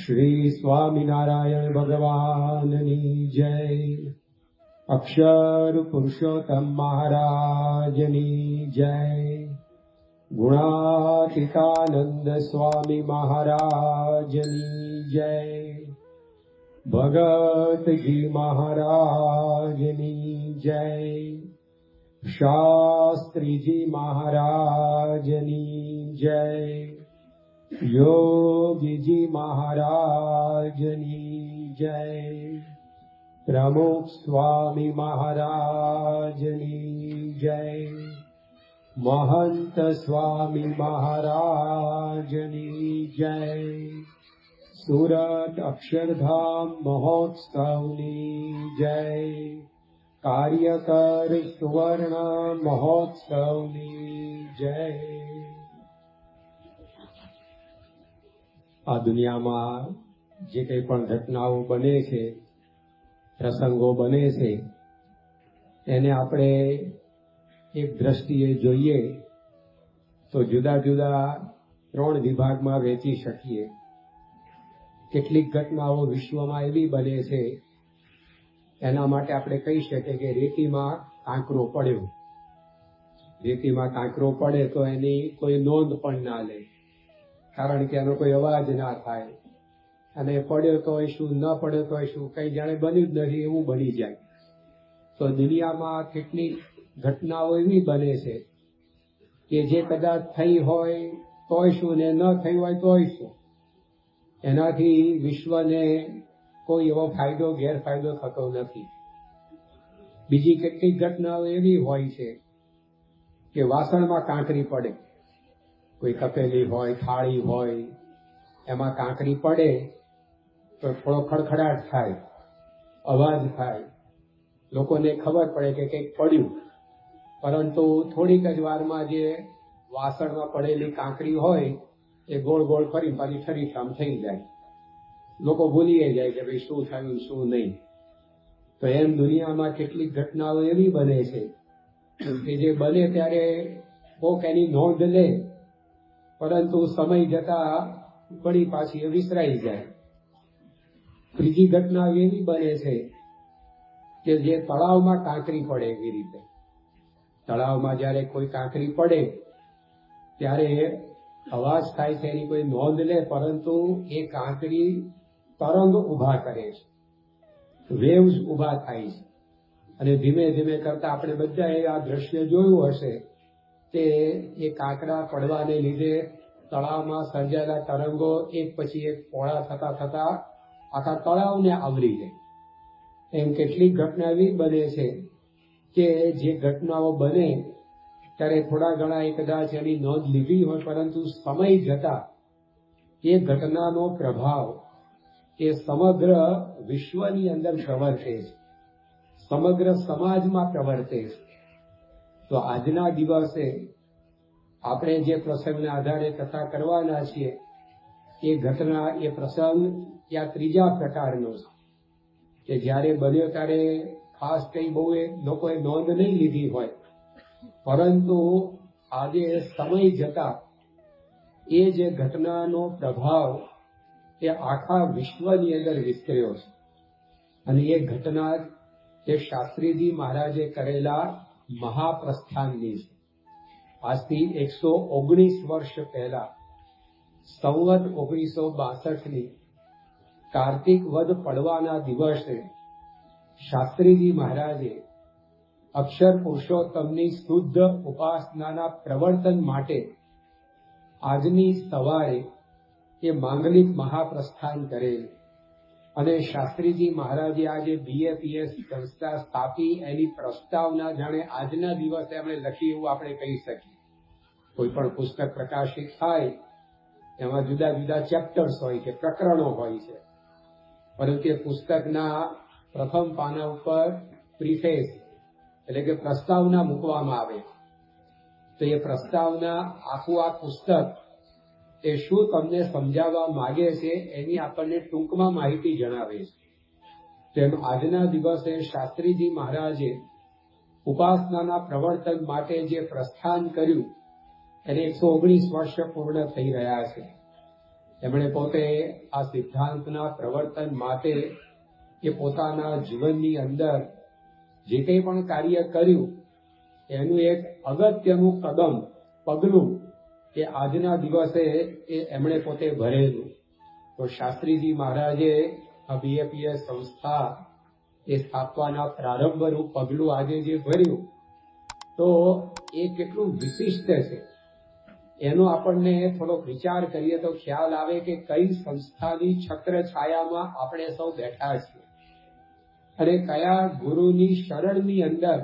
श्री स्वामिनारायण भगवाननी जय। अक्षर पुरुषोत्तम महाराजनी जय। गुणातीतानंद स्वामी महाराजनी जय। भगत जी महाराजनी जय। शास्त्री जी महाराजनी जय। योगी जी महाराजनी जय। प्रमुख स्वामी महाराजनी जय। महंत स्वामी महाराजनी जय। सूरत अक्षरधाम महोत्सवनी जय। कार्यकर सुवर्ण महोत्सवनी जय। આ દુનિયામાં જે કંઈ પણ ઘટનાઓ બને છે, પ્રસંગો બને છે, એને આપણે એક દ્રષ્ટિએ જોઈએ તો જુદા જુદા 3 વિભાગમાં વહેંચી શકીએ। કેટલીક ઘટનાઓ વિશ્વમાં એવી બને છે, એના માટે આપણે કહી શકીએ કે રેતીમાં કાંકરો પડ્યો। રેતીમાં કાંકરો પડે તો એની કોઈ નોંધ પણ ના લે, કારણ કે એનો કોઈ અવાજ ના થાય, અને પડ્યો તો શું, ન પડ્યો તો શું, કંઈ જાણે બન્યું જ નથી એવું બની જાય। તો દુનિયામાં કેટલીક ઘટનાઓ એવી બને છે કે જે કદાચ થઈ હોય તોય શું, ને ન થઈ હોય તોય શું, એનાથી વિશ્વને કોઈ એવો ફાયદો ગેરફાયદો થતો નથી। બીજી કેટલીક ઘટનાઓ એવી હોય છે કે વાસણમાં કાંકરી પડે, કોઈ તપેલી હોય, થાળી હોય, એમાં કાંકરી પડે તો થોડો ખડખડાટ થાય, અવાજ થાય, લોકોને ખબર પડે કે કંઈક પડ્યું, પરંતુ થોડીક જ વારમાં જે વાસણમાં પડેલી કાંકરી હોય એ ગોળ ગોળ ફરી પાછી ઠરીઠામ થઈ જાય, લોકો ભૂલી જાય કે ભાઈ શું થયું શું નહીં। તો એમ દુનિયામાં કેટલીક ઘટનાઓ એવી બને છે કે જે બને ત્યારે કોક એની નોંધ લે, પરંતુ સમય જતા વળી પાછી એ વિસરાઈ જાય। ત્રીજી ઘટના એવી બને છે કે જે તળાવમાં કાંકરી પડે એવી રીતે। તળાવમાં જ્યારે કોઈ કાંકરી પડે ત્યારે અવાજ થાય છે, એની કોઈ નોંધ લે, પરંતુ એ કાંકરી તરંગ ઊભા કરે છે, વેવ્સ ઊભા થાય છે, અને ધીમે ધીમે કરતા આપણે બધાએ આ દ્રશ્ય જોયું હશે કે એ કાંકરા પડવાને લીધે તળાવમાં સર્જાયેલા તરંગો એક પછી એક પહોળા થતા થતા આખા તળાવને આવરી લે। એમ કેટલીક ઘટના એવી બને છે કે જે ઘટનાઓ બને ત્યારે થોડા ઘણા કદાચ એની નોંધ લીધી હોય, પરંતુ સમય જતા એ ઘટનાનો પ્રભાવ એ સમગ્ર વિશ્વની અંદર પ્રવર્તે છે, સમગ્ર સમાજમાં પ્રવર્તે છે। તો આજના દિવસે આપણે જે પ્રસંગના આધારે કથા કરવાના છીએ એ ઘટના, એ પ્રસંગ આ ત્રીજા પ્રકારનો છે કે જ્યારે બન્યો ત્યારે ખાસ કંઈ બહુ લોકોએ નોંધ નહીં લીધી હોય, પરંતુ આજે સમય જતા એ જે ઘટનાનો પ્રભાવ એ આખા વિશ્વની અંદર વિસ્તર્યો છે। અને એ ઘટના જે શાસ્ત્રીજી મહારાજે કરેલા મહાપ્રસ્થાનની છે। આજથી 119 વર્ષ પહેલા સંવત 1962ની કાર્તિક વદ પડવાના દિવસે શાસ્ત્રીજી મહારાજે અક્ષર પુરુષોત્તમની શુદ્ધ ઉપાસનાના પ્રવર્તન માટે આજની સવારે એ માંગલિક મહાપ્રસ્થાન કરેલ। અને શાસ્ત્રીજી મહારાજે આજે BAPS સંસ્થા સ્થાપી, એની પ્રસ્તાવના જાણે આજના દિવસે આપણે લખી એવું આપણે કહી શકીએ। કોઈ પણ પુસ્તક પ્રકાશિત થાય એમાં જુદા જુદા ચેપ્ટર્સ હોય છે, પ્રકરણો હોય છે, પરંતુ એ પુસ્તકના પ્રથમ પાના ઉપર પ્રિફેસ એટલે કે પ્રસ્તાવના મૂકવામાં આવે। તો એ પ્રસ્તાવના આખું આ પુસ્તક એ શું તમને સમજાવવા માંગે છે એની આપણને ટૂંકમાં માહિતી જણાવે છે। તેમ આજના દિવસે શાસ્ત્રીજી મહારાજે ઉપાસનાના પ્રવર્તન માટે જે પ્રસ્થાન કર્યું એને 119 વર્ષ પૂર્ણ થઈ રહ્યા છે। એમણે પોતે આ સિદ્ધાંતના પ્રવર્તન માટે એ પોતાના જીવનની અંદર જે કંઈ પણ કાર્ય કર્યું એનું એક અગત્યનું પગલું કે આજના દિવસે એમણે પોતે ભરેલું. તો શાસ્ત્રીજી મહારાજે આ બીએપીએસ સંસ્થા એ સ્થાપવાના પ્રારંભનું પગલું આજે જે ભર્યું તો એ કેટલું વિશિષ્ટ છે એનો આપણને થોડોક વિચાર કરીએ તો ખ્યાલ આવે કે કઈ સંસ્થાની છત્ર છાયામાં આપણે સૌ બેઠા છીએ અને કયા ગુરુની શરણની અંદર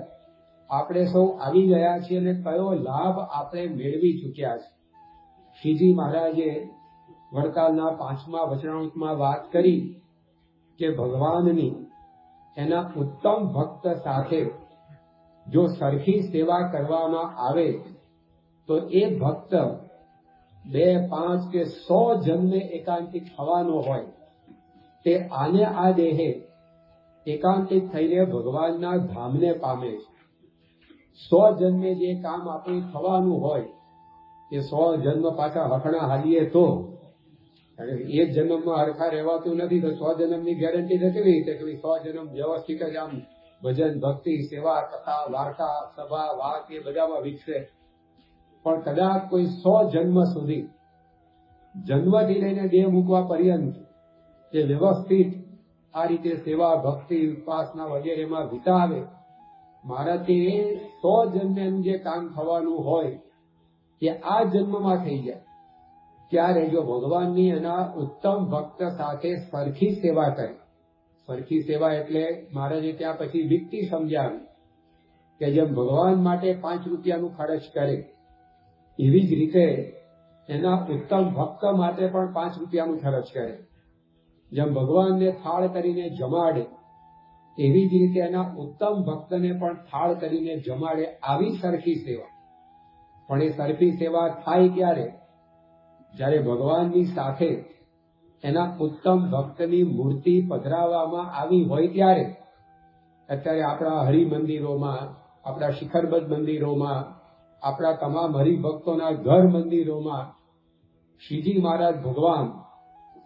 આપણે સૌ આવી ગયા છીએ અને કયો લાભ આપણે મેળવી ચૂક્યા છે. શ્રીજી મહારાજે વડતાલના 5મા વચનામૃતમાં વાત કરી કે ભગવાનની એના ઉત્તમ ભક્ત સાથે જો સરખી સેવા કરવામાં આવે તો એ ભક્ત 2, 5 કે 100 જન્મે એકાંતિક થવાનો હોય તે આને આ દેહે એકાંતિક થઈને ભગવાનના ધામને પામે છે. 100 જન્મે જે કામ આપણે થવાનું હોય એ 100 જન્મ પાછા હકણા હાલીએ તો એક જન્મમાં હરખા રહેવાતું નથી તો 100 જન્મની ગેરંટી નથી રહી કે 100 જન્મ વ્યવસ્થિત જ આમ ભજન ભક્તિ સેવા કથા વાર્તા સભા વાત એ બધામાં વિકસે. પણ કદાચ કોઈ 100 જન્મ સુધી જન્મથી લઈને દેહ મૂકવા પર્યંત જે વ્યવસ્થિત આ રીતે સેવા ભક્તિ ઉપાસના વગેરેમાં વિતાવે મારાથી 100 જન્મેનું જે કામ થવાનું હોય એ આ જન્મમાં થઈ જાય ત્યારે જો ભગવાનની એના ઉત્તમ ભક્ત સાથે સરખી સેવા કરે. સરખી સેવા એટલે મહારાજે ત્યાં પછી વ્યક્તિ સમજાવી કે જેમ ભગવાન માટે 5 રૂપિયાનું ખર્ચ કરે એવી જ રીતે એના ઉત્તમ ભક્ત માટે પણ 5 રૂપિયાનું ખર્ચ કરે. જેમ ભગવાનને થાળ કરીને જમાડે એવી જ રીતે એના ઉત્તમ ભક્તને પણ થાળ કરીને જમાડે આવી સરખી સેવા. પણ એ સરખી સેવા થાય ક્યારે? જ્યારે ભગવાનની સાથે એના ઉત્તમ ભક્તની મૂર્તિ પધરાવવામાં આવી હોય ત્યારે. અત્યારે આપણા હરિમંદિરોમાં, આપણા શિખરબદ્ધ મંદિરોમાં, આપણા તમામ હરિભક્તોના ઘર મંદિરોમાં શ્રીજી મહારાજ ભગવાન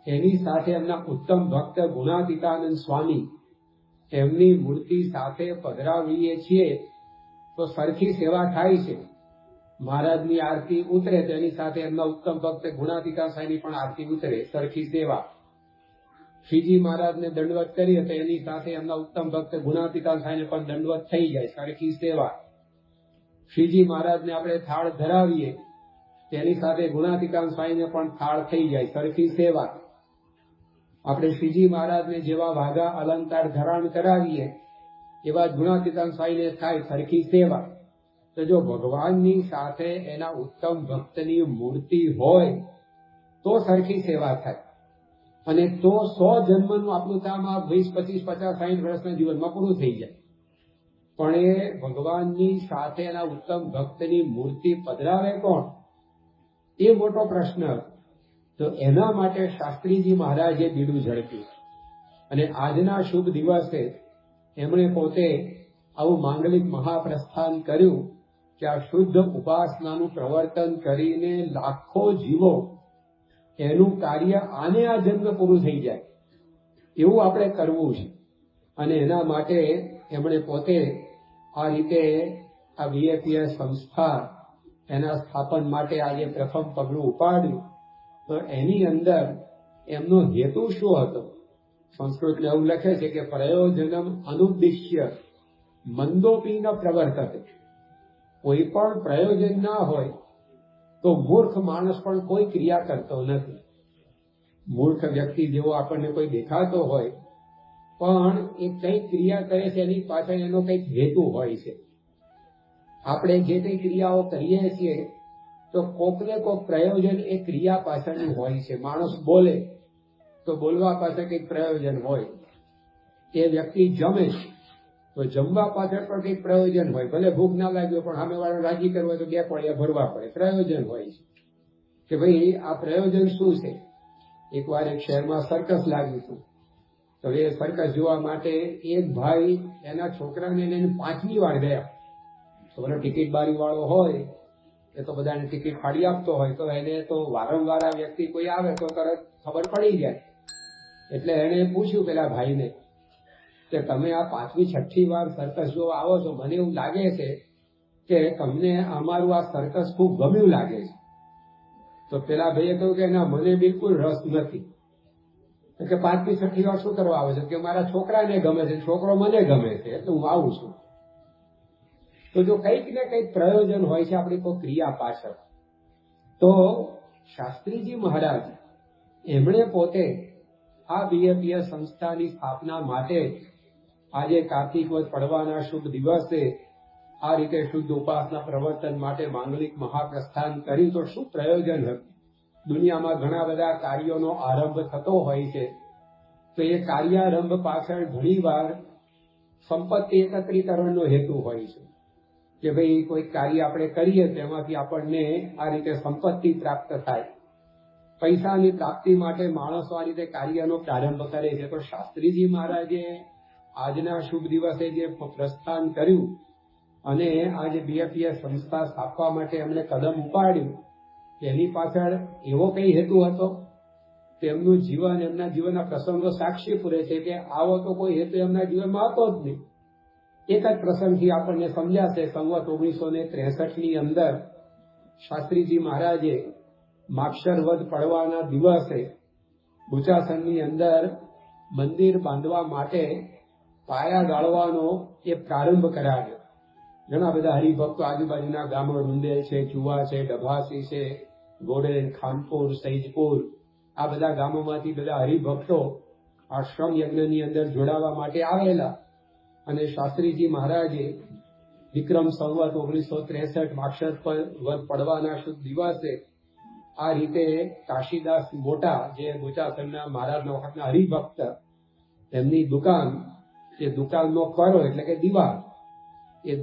એની સાથે એમના ઉત્તમ ભક્ત ગુણાતીતાનંદ સ્વામી એમની મૂર્તિ સાથે પધરાવીએ છીએ તો સરખી સેવા થાય છે. મહારાજની આરતી ઉતરે તો એની સાથે એમના ઉત્તમ ભક્ત ગુણાતીતાનંદ સ્વામીની પણ આરતી ઉતરે, સરખી સેવા. શ્રીજી મહારાજને દંડવત કરીએ તો એની સાથે એમના ઉત્તમ ભક્ત ગુણાતીતાનંદ સ્વામીને પણ દંડવત થઈ જાય, સરખી સેવા. શ્રીજી મહારાજને આપણે થાળ ધરાવીએ તેની સાથે ગુણાતીતાનંદ સ્વામીને પણ થાળ થઈ જાય, સરખી સેવા. આપણે શ્રીજી મહારાજને જેવા વાઘા અલંકાર ધારણ કરાવીએ એવા ગુણાતીતાનંદ સ્વામીને થાય, સરખી સેવા. તો જો ભગવાનની સાથે એના ઉત્તમ ભક્તની મૂર્તિ હોય તો સરખી સેવા થાય અને તો 100 જન્મનું આપણું કામ આ 20, 25, 50, 60 વર્ષના જીવનમાં પૂરું થઈ જાય. પણ એ ભગવાનની સાથે એના ઉત્તમ ભક્તની મૂર્તિ પધરાવે કોણ? એ મોટો પ્રશ્ન. તો એના માટે શાસ્ત્રીજી મહારાજે બીડું ઝડપ્યું અને આજના શુભ દિવસે એમણે પોતે આવું માંગલિક મહાપ્રસ્થાન કર્યું કે આ શુદ્ધ ઉપાસનાનું પ્રવર્તન કરીને લાખો જીવો એનું કાર્ય આને આ જન્મ પૂરું થઈ જાય એવું આપણે કરવું છે. અને એના માટે એમણે પોતે આ રીતે આ બીએપીએસ સંસ્થા એના સ્થાપન માટે આજે પ્રથમ પગલું ઉપાડ્યું. તો એની અંદર એમનો હેતુ શું હતો? સંસ્કૃતમાં એવું લખે છે કે પ્રયોજનમ અનુદ્દિશ્ય મંદોપી ન પ્રવર્તતે. કોઈ પણ પ્રયોજન ના હોય તો મૂર્ખ માણસ પણ કોઈ ક્રિયા કરતો નથી. મૂર્ખ વ્યક્તિ જેવો આપણને કોઈ દેખાતો હોય પણ એ કઈ ક્રિયા કરે છે એની પાછળ એનો કંઈક હેતુ હોય છે. આપણે જે કઈ ક્રિયાઓ કરીએ છીએ તો કોકને કોક પ્રયોજન એ ક્રિયા પાછળનું હોય છે. માણસ બોલે તો બોલવા પાછળ કંઈક પ્રયોજન હોય. એ વ્યક્તિ જમે તો જમવા પાછળ પણ કંઈક પ્રયોજન હોય. ભલે ભૂખ ના લાગ્યો પણ સામેવાળાને રાજી કરવા તો 2 કોળિયા ભરવા પડે, પ્રયોજન હોય છે. કે ભાઈ આ પ્રયોજન શું છે? એકવાર એક શહેરમાં સર્કસ લાગ્યું હતું. તો એ સર્કસ જોવા માટે એક ભાઈ એના છોકરાને લઈને 5મી વાર ગયા. છોકરો ટિકિટ બારી વાળો હોય તો એ તો બધાને ટિકિટ ફાડી આપતો હોય તો એને તો વારંવાર આ વ્યક્તિ કોઈ આવે તો તરત ખબર પડી જાય. એટલે એને પૂછ્યું પેલા ભાઈને કે તમે આ 5મી 6ઠી વાર સર્કસ જો આવો છો, મને એવું લાગે છે કે તમને અમારું આ સર્કસ ખૂબ ગમ્યું લાગે છે. તો પેલા ભાઈએ કહ્યું કે ના, મને બિલકુલ રસ નથી. કે 5મી 6ઠી વાર શું કરવા આવે છે? કે મારા છોકરાને ગમે છે, છોકરો મને ગમે છે, એટલે હું આવું છું. તો જો કંઈક ને કંઈક પ્રયોજન હોય છે આપણી કોઈ ક્રિયા પાછળ. તો શાસ્ત્રીજી મહારાજ એમણે પોતે આ બીએપીએસ સંસ્થાની સ્થાપના માટે આજે કાર્તિક વદ પડવાના શુભ દિવસે આ રીતે શુદ્ધ ઉપાસના પ્રવર્તન માટે માંગલિક મહાપ્રસ્થાન કર્યું. તો શું પ્રયોજન હતું? દુનિયામાં ઘણા બધા કાર્યોનો આરંભ થતો હોય છે. તો એ કાર્યારંભ પાછળ ઘણીવાર સંપત્તિ એકત્રીકરણનો હેતુ હોય છે કે ભાઈ કોઈ કાર્ય આપણે કરીએ તેમાંથી આપણને આ રીતે સંપત્તિ પ્રાપ્ત થાય. પૈસાની પ્રાપ્તિ માટે માણસો આ રીતે કાર્યનો પ્રારંભ કરે છે. તો શાસ્ત્રીજી મહારાજે આજના શુભ દિવસે જે પ્રસ્થાન કર્યું અને આજે બીએપીએસ સંસ્થા સ્થાપવા માટે એમણે કદમ ઉપાડ્યું, એની પાછળ એવો કઈ હેતુ હતો? તેમનું જીવન, એમના જીવનના પ્રસંગો સાક્ષી પૂરે છે કે આવો તો કોઈ હેતુ એમના જીવનમાં હતો જ નહીં. એક જ પ્રસંગથી આપણને સમજાશે. સંવત 1963ની અંદર શાસ્ત્રીજી મહારાજે માક્ષર વદ પડવાના દિવસે બુચાસણની અંદર મંદિર બાંધવા માટે પાયા ગાળવાનો એ પ્રારંભ કરાવ્યો. ઘણા બધા હરિભક્તો આજુબાજુના ગામો, રૂંદેલ છે, ચુવા છે, ડભાસી છે, ગોડેલ, ખાનપુર, સૈજપુર, આ બધા ગામોમાંથી બધા હરિભક્તો આ શ્રમ યજ્ઞની અંદર જોડાવા માટે આવેલા. અને શાસ્ત્રીજી મહારાજે વિક્રમ સંવત 1963 માક્ષર વદ પડવાના શુભ દિવસે આ રીતે કાશીદાસ મોટા, જે બુચાસણના મહારાજના વખતના હરિભક્ત, એમની દુકાન, એ દુકાનનો કરો એટલે કે દિવાલ, એ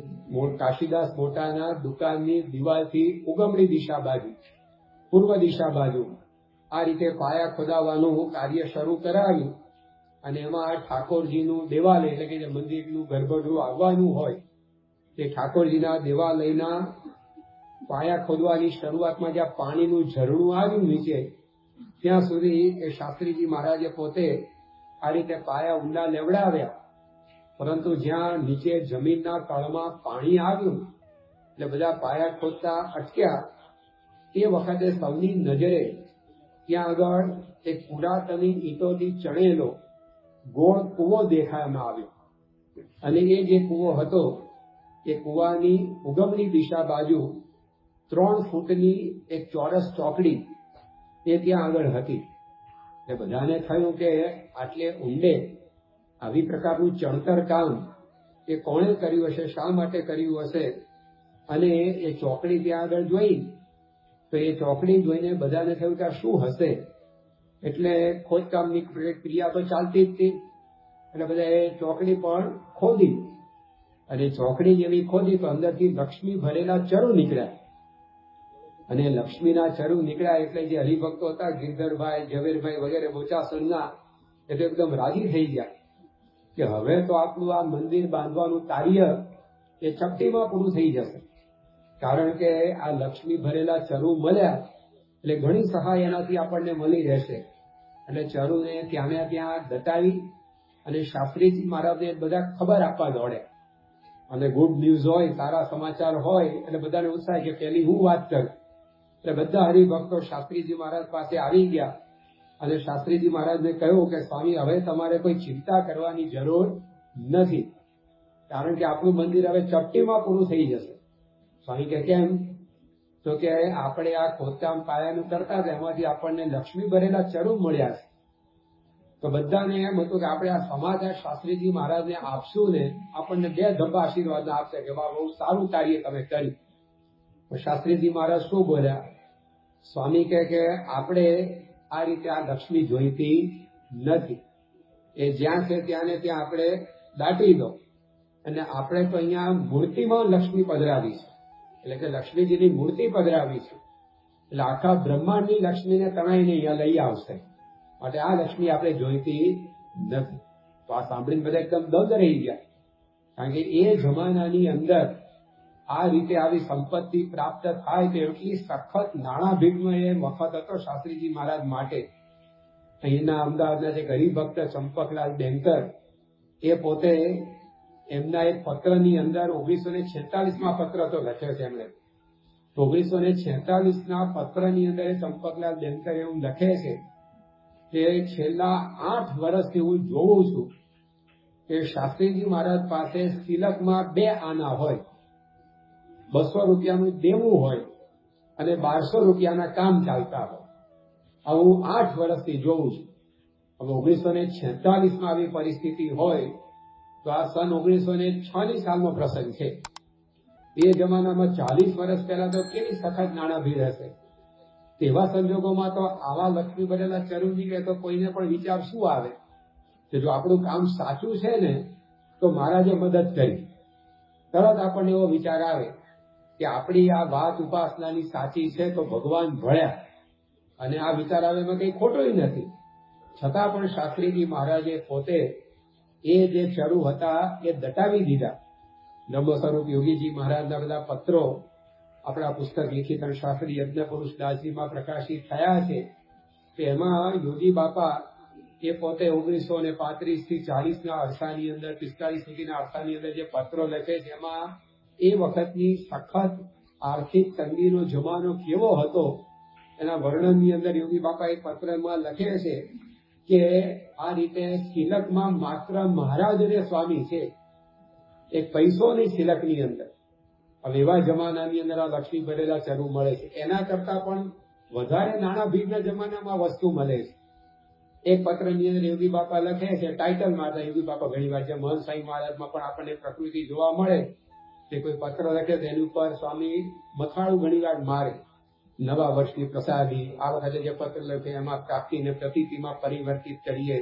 કાશીદાસ મોટાના દુકાનની દિવાલથી ઉગમણી દિશા બાજુ, પૂર્વ દિશા બાજુ આ રીતે પાયા ખોદાવાનું કાર્ય શરૂ કરાવ્યું. અને એમાં ઠાકોરજીનું દેવાલય એટલે કે જે મંદિરનું ગર્ભગૃહ આવવાનું હોય તે ઠાકોરજીના દેવાલયના પાયા ખોદવાની શરૂઆતમાં જ્યાં પાણીનું ઝરણું આવ્યું નીચે, ત્યાં સુધી એ શાસ્ત્રીજી મહારાજે પોતે આ રીતે પાયા ઊંડા લેવડાવ્યા. પરંતુ જ્યાં નીચે જમીનના તળમાં પાણી આવ્યું એટલે બધા પાયા ખોદતા અટક્યા. તે વખતે સૌની નજરે ત્યાં આગળ એક પુરાતની ઈંટોથી ચણેલો ગોળ કૂવો દેખાવામાં આવ્યો. અને એ જે કૂવો હતો એ કૂવાની ઉગમની દિશા બાજુ 3 ફૂટની એક ચોરસ ચોકડી એ ત્યાં આગળ હતી. એટલે બધાને થયું કે આટલે ઊંડે આવી પ્રકારનું ચણતર કામ એ કોણે કર્યું હશે, શા માટે કર્યું હશે? અને એ ચોકડી ત્યાં આગળ જોઈ તો એ ચોકડી જોઈને બધાને થયું કે આ શું હશે? એટલે ખોદકામની ક્રિયા તો ચાલતી જ હતી. એટલે બધા એ ચોકડી પણ ખોદી, અને ચોકડી જેવી ખોદી તો અંદરથી લક્ષ્મી ભરેલા ચરુ નીકળ્યા. અને લક્ષ્મીના ચરુ નીકળ્યા એટલે જે હરિભક્તો હતા, ગિરધરભાઈ, ઝવેરભાઈ વગેરે બોચાસણના, એ તો એકદમ રાજી થઈ ગયા કે હવે તો આપણું આ મંદિર બાંધવાનું કાર્ય એ ચપટીમાં પૂરું થઈ જશે. કારણ કે આ લક્ષ્મી ભરેલા ચરુ મળ્યા એટલે ઘણી સહાય એનાથી આપણને મળી રહેશે. એટલે ચરુને ત્યાંને ત્યાં દટાવી અને શાસ્ત્રીજી મહારાજને બધા ખબર આપવા દોડ્યા. અને ગુડ ન્યૂઝ હોય, સારા સમાચાર હોય એટલે બધાને ઉત્સાહ કે પેલી હું વાત કરું. એટલે બધા હરિભક્તો શાસ્ત્રીજી મહારાજ પાસે આવી ગયા અને શાસ્ત્રીજી મહારાજને કહ્યું કે સ્વામી, હવે તમારે કોઈ ચિંતા કરવાની જરૂર નથી, કારણ કે આપણું મંદિર હવે ચપટીમાં પૂરું થઈ જશે. સ્વામી કે કેમ? તો કે આપણે આ ખોદકામ પાયાનું કરતા હતા એમાંથી આપણને લક્ષ્મી ભરેલા ચરુ મળ્યા છે. તો બધાને એમ હતું કે આપણે આ સમાચાર શાસ્ત્રીજી મહારાજને આપશું ને આપણને 2 ધબ્બા આશીર્વાદ આપશે કે બહુ સારું કાર્ય તમે કર્યું. તો શાસ્ત્રીજી મહારાજ શું બોલ્યા? સ્વામી કે આપણે આ રીતે આ લક્ષ્મી જોઈતી નથી, એ જ્યાં છે ત્યાં ને ત્યાં આપણે દાટી દો. અને આપણે તો અહીંયા મૂર્તિમાં લક્ષ્મી પધરાવી છે, એટલે કે લક્ષ્મીજીની મૂર્તિ પધરાવી છે, એટલે આખા બ્રહ્માંડની લક્ષ્મીને તણાઈને અહીંયા લઈ આવશે. માટે આ લક્ષ્મી આપણે જોઈતી નથી. તો આ સાંભળીને બધા એકદમ દંગ રહી ગયા, કારણ કે એ જમાનાની અંદર આ રીતે આવી સંપત્તિ પ્રાપ્ત થાય તો એટલી સખત નાણાં ભીડનો એ વખત હતો શાસ્ત્રીજી મહારાજ માટે. અહીંના અમદાવાદના જે ગરીબ ભક્ત ચંપકલાલ બેંકર, એ પોતે એમના એક પત્રની અંદર 1946માં પત્ર તો લખ્યો છે એમણે. 1946ના પત્રની અંદર ચંપકલાલ બેંકર એવું લખે છે કે છેલ્લા 8 વર્ષથી હું જોઉં છું કે શાસ્ત્રીજી મહારાજ પાસે સિલકમાં 2 આના હોય, 200 રૂપિયાનું દેવું હોય અને 1200 રૂપિયાના કામ ચાલતા હોય. આ હું 8 વર્ષથી જોઉં છું. હવે 1946માં આવી પરિસ્થિતિ હોય તો આ સન 1906ની સાલનો પ્રસંગ છે. એ જમાનામાં 40 વર્ષ પહેલા તો કેવી સખત નાણાં ભીડ હશે. તેવા સંજોગોમાં તો આવા લક્ષ્મી ભરેલા ચરુજી કે તો કોઈને પણ વિચાર શું આવે કે જો આપણું કામ સાચું છે ને તો મહારાજે મદદ કરી. તરત આપણને એવો વિચાર આવે કે આપણી આ વાત ઉપાસનાની સાચી છે તો ભગવાન ભળ્યા, અને આ વિચાર આવે એમાં કંઈ ખોટું નથી. છતાં પણ શાસ્ત્રીજી મહારાજે પોતે એ જે ચરુ હતા એ દટાવી દીધા. બ્રહ્મ સ્વરૂપ યોગીજી મહારાજના બધા પત્રો આપણા પુસ્તક લિખિત શાસ્ત્રી યજ્ઞ પુરુષ દાસજીમાં પ્રકાશિત થયા છે. તો એમાં યોગી બાપા એ પોતે 1935 થી 40ના અરસાની અંદર, 45 સુધીના અરસાની અંદર જે પત્રો લખે છે એમાં એ વખતની સખત આર્થિક તંગીનો જમાનો કેવો હતો એના વર્ણનની અંદર યોગી બાપા એક પત્રમાં લખે છે કે આ રીતે સિલકમાં માત્ર મહારાજ અને સ્વામી છે, એક પૈસો નહીં સિલકની અંદર. હવે એવા જમાનાની અંદર આ લક્ષ્મી ભરેલા ચરુ મળે છે. એના કરતા પણ વધારે નાણાં ભીડના જમાનામાં વસ્તુ મળે છે. એક પત્રની અંદર યોગી બાપા લખે છે, ટાઇટલ મારતા યોગી બાપા ઘણી વાર, જે મહંત સાંઈ મહારાજમાં પણ આપણને પ્રકૃતિ જોવા મળે કે કોઈ પત્ર લખે તો એની ઉપર સ્વામી મથાળું ઘણી વાર મારે. નવા વર્ષની પ્રસાદી, આ વખતે જે પત્ર લખે એમાં પ્રાપ્તિને પ્રતીતિમાં પરિવર્તિત કરીએ.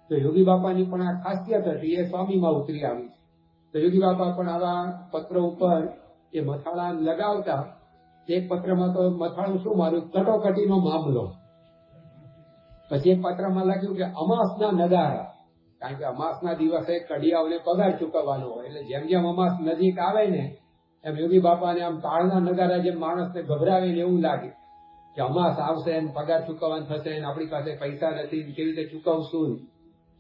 તો યોગી બાપાની પણ આ ખાસિયત હતી, એ સ્વામીમાં ઉતરી આવી. તો યોગી બાપા પણ આવા પત્ર ઉપર એ મથાળા લગાવતા. એક પત્રમાં તો મથાળું શું માર્યું, કટોકટીનો મામલો. પછી એક પત્રમાં લખ્યું કે અમાસના નગારા, કારણ કે અમાસના દિવસે કડિયાઓને પગાર ચૂકવવાનો હોય, એટલે જેમ જેમ અમાસ નજીક આવે ને એમ યોગી બાપાને આમ તાળના નગારા જેમ માણસને ગભરાવે ને એવું લાગે કે અમાસ આવશે ને પગાર ચૂકવવાનું થશે ને આપણી પાસે પૈસા નથી, કેવી રીતે ચૂકવશું.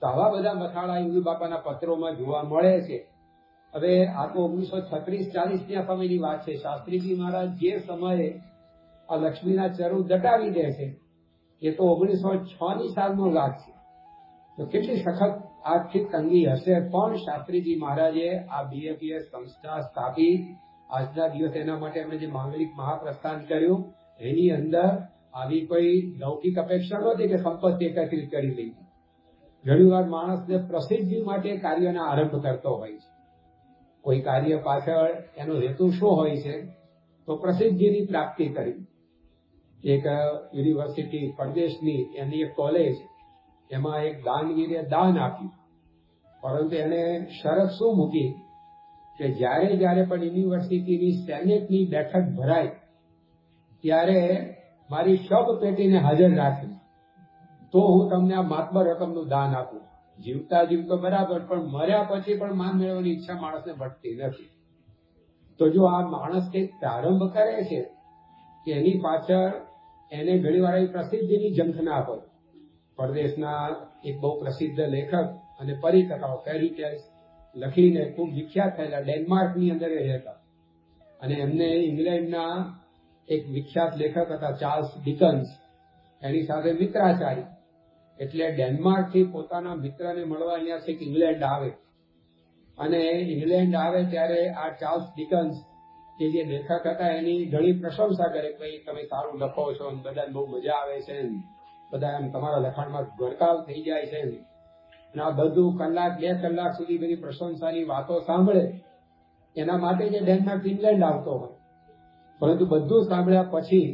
તો આવા બધા મથાળા યોગી બાપાના પત્રોમાં જોવા મળે છે. હવે આ તો 1936-40ના સમયની વાત છે. શાસ્ત્રીજી મહારાજ જે સમયે આ લક્ષ્મીના ચરુ દટાવી દે છે એ તો 1906ની સાલનો વાત છે. તો કેટલી સખત આર્થિક તંગી હશે, પણ શાસ્ત્રીજી મહારાજે આ BFES સંસ્થા સ્થાપી. આજના દિવસે એના માટે એમણે જે માંગલિક મહાપ્રસ્થાન કર્યું એની અંદર આવી કોઈ લૌકિક અપેક્ષા નહોતી કે સંપત્તિ એકત્રિત કરી લીધી. ઘણી વાર માણસને પ્રસિદ્ધિ માટે કાર્યના આરંભ કરતો હોય છે. કોઈ કાર્ય પાછળ એનો હેતુ શું હોય છે, તો પ્રસિદ્ધિની પ્રાપ્તિ કરી. એક યુનિવર્સિટી પરદેશની એની એક કોલેજ, એમાં એક દાનવીરે દાન આપ્યું, પરંતુ એને શરત શું મૂકી કે જ્યારે પણ યુનિવર્સિટીની સેનેટની બેઠક ભરાય ત્યારે મારી શબ પેટીને હાજર રાખી તો હું તમને આ માતબર રકમનું દાન આપું. જીવતા જીવતો બરાબર, પણ મર્યા પછી પણ માન મેળવવાની ઈચ્છા માણસને વધતી નથી. તો જો આ માણસ કંઈક પ્રારંભ કરે છે કે એની પાછળ એને ઘણી વાર પ્રસિદ્ધિની ઝંખના હોય. પરદેશના એક બહુ પ્રસિદ્ધ લેખક અને પરિકથાઓ ફેરી ટેલ્સ લખીને ખૂબ વિખ્યાત થયેલા, ડેનમાર્કની અંદર એ રહેતા, અને એમને ઇંગ્લેન્ડના એક વિખ્યાત લેખક હતા ચાર્લ્સ ડિકન્સ, એની સાથે મિત્રાચારી. એટલે ડેનમાર્કથી પોતાના મિત્રને મળવા અહીંયા છેક ઇંગ્લેન્ડ આવે, અને ઇંગ્લેન્ડ આવે ત્યારે આ ચાર્લ્સ ડિકન્સ કે જે લેખક હતા એની ઘણી પ્રશંસા કરે, ભાઈ તમે સારું લખો છો, બધાને બહુ મજા આવે છે, બધા એમ તમારા લખાણમાં ગરકાવ થઈ જાય છે. અને આ બધું કલાક 2 કલાક સુધી બધી પ્રશંસાની વાતો સાંભળે. એના માટે જે ડેનમાર્ક ઇંગ્લેન્ડ આવતો હોય. પરંતુ બધું સાંભળ્યા પછી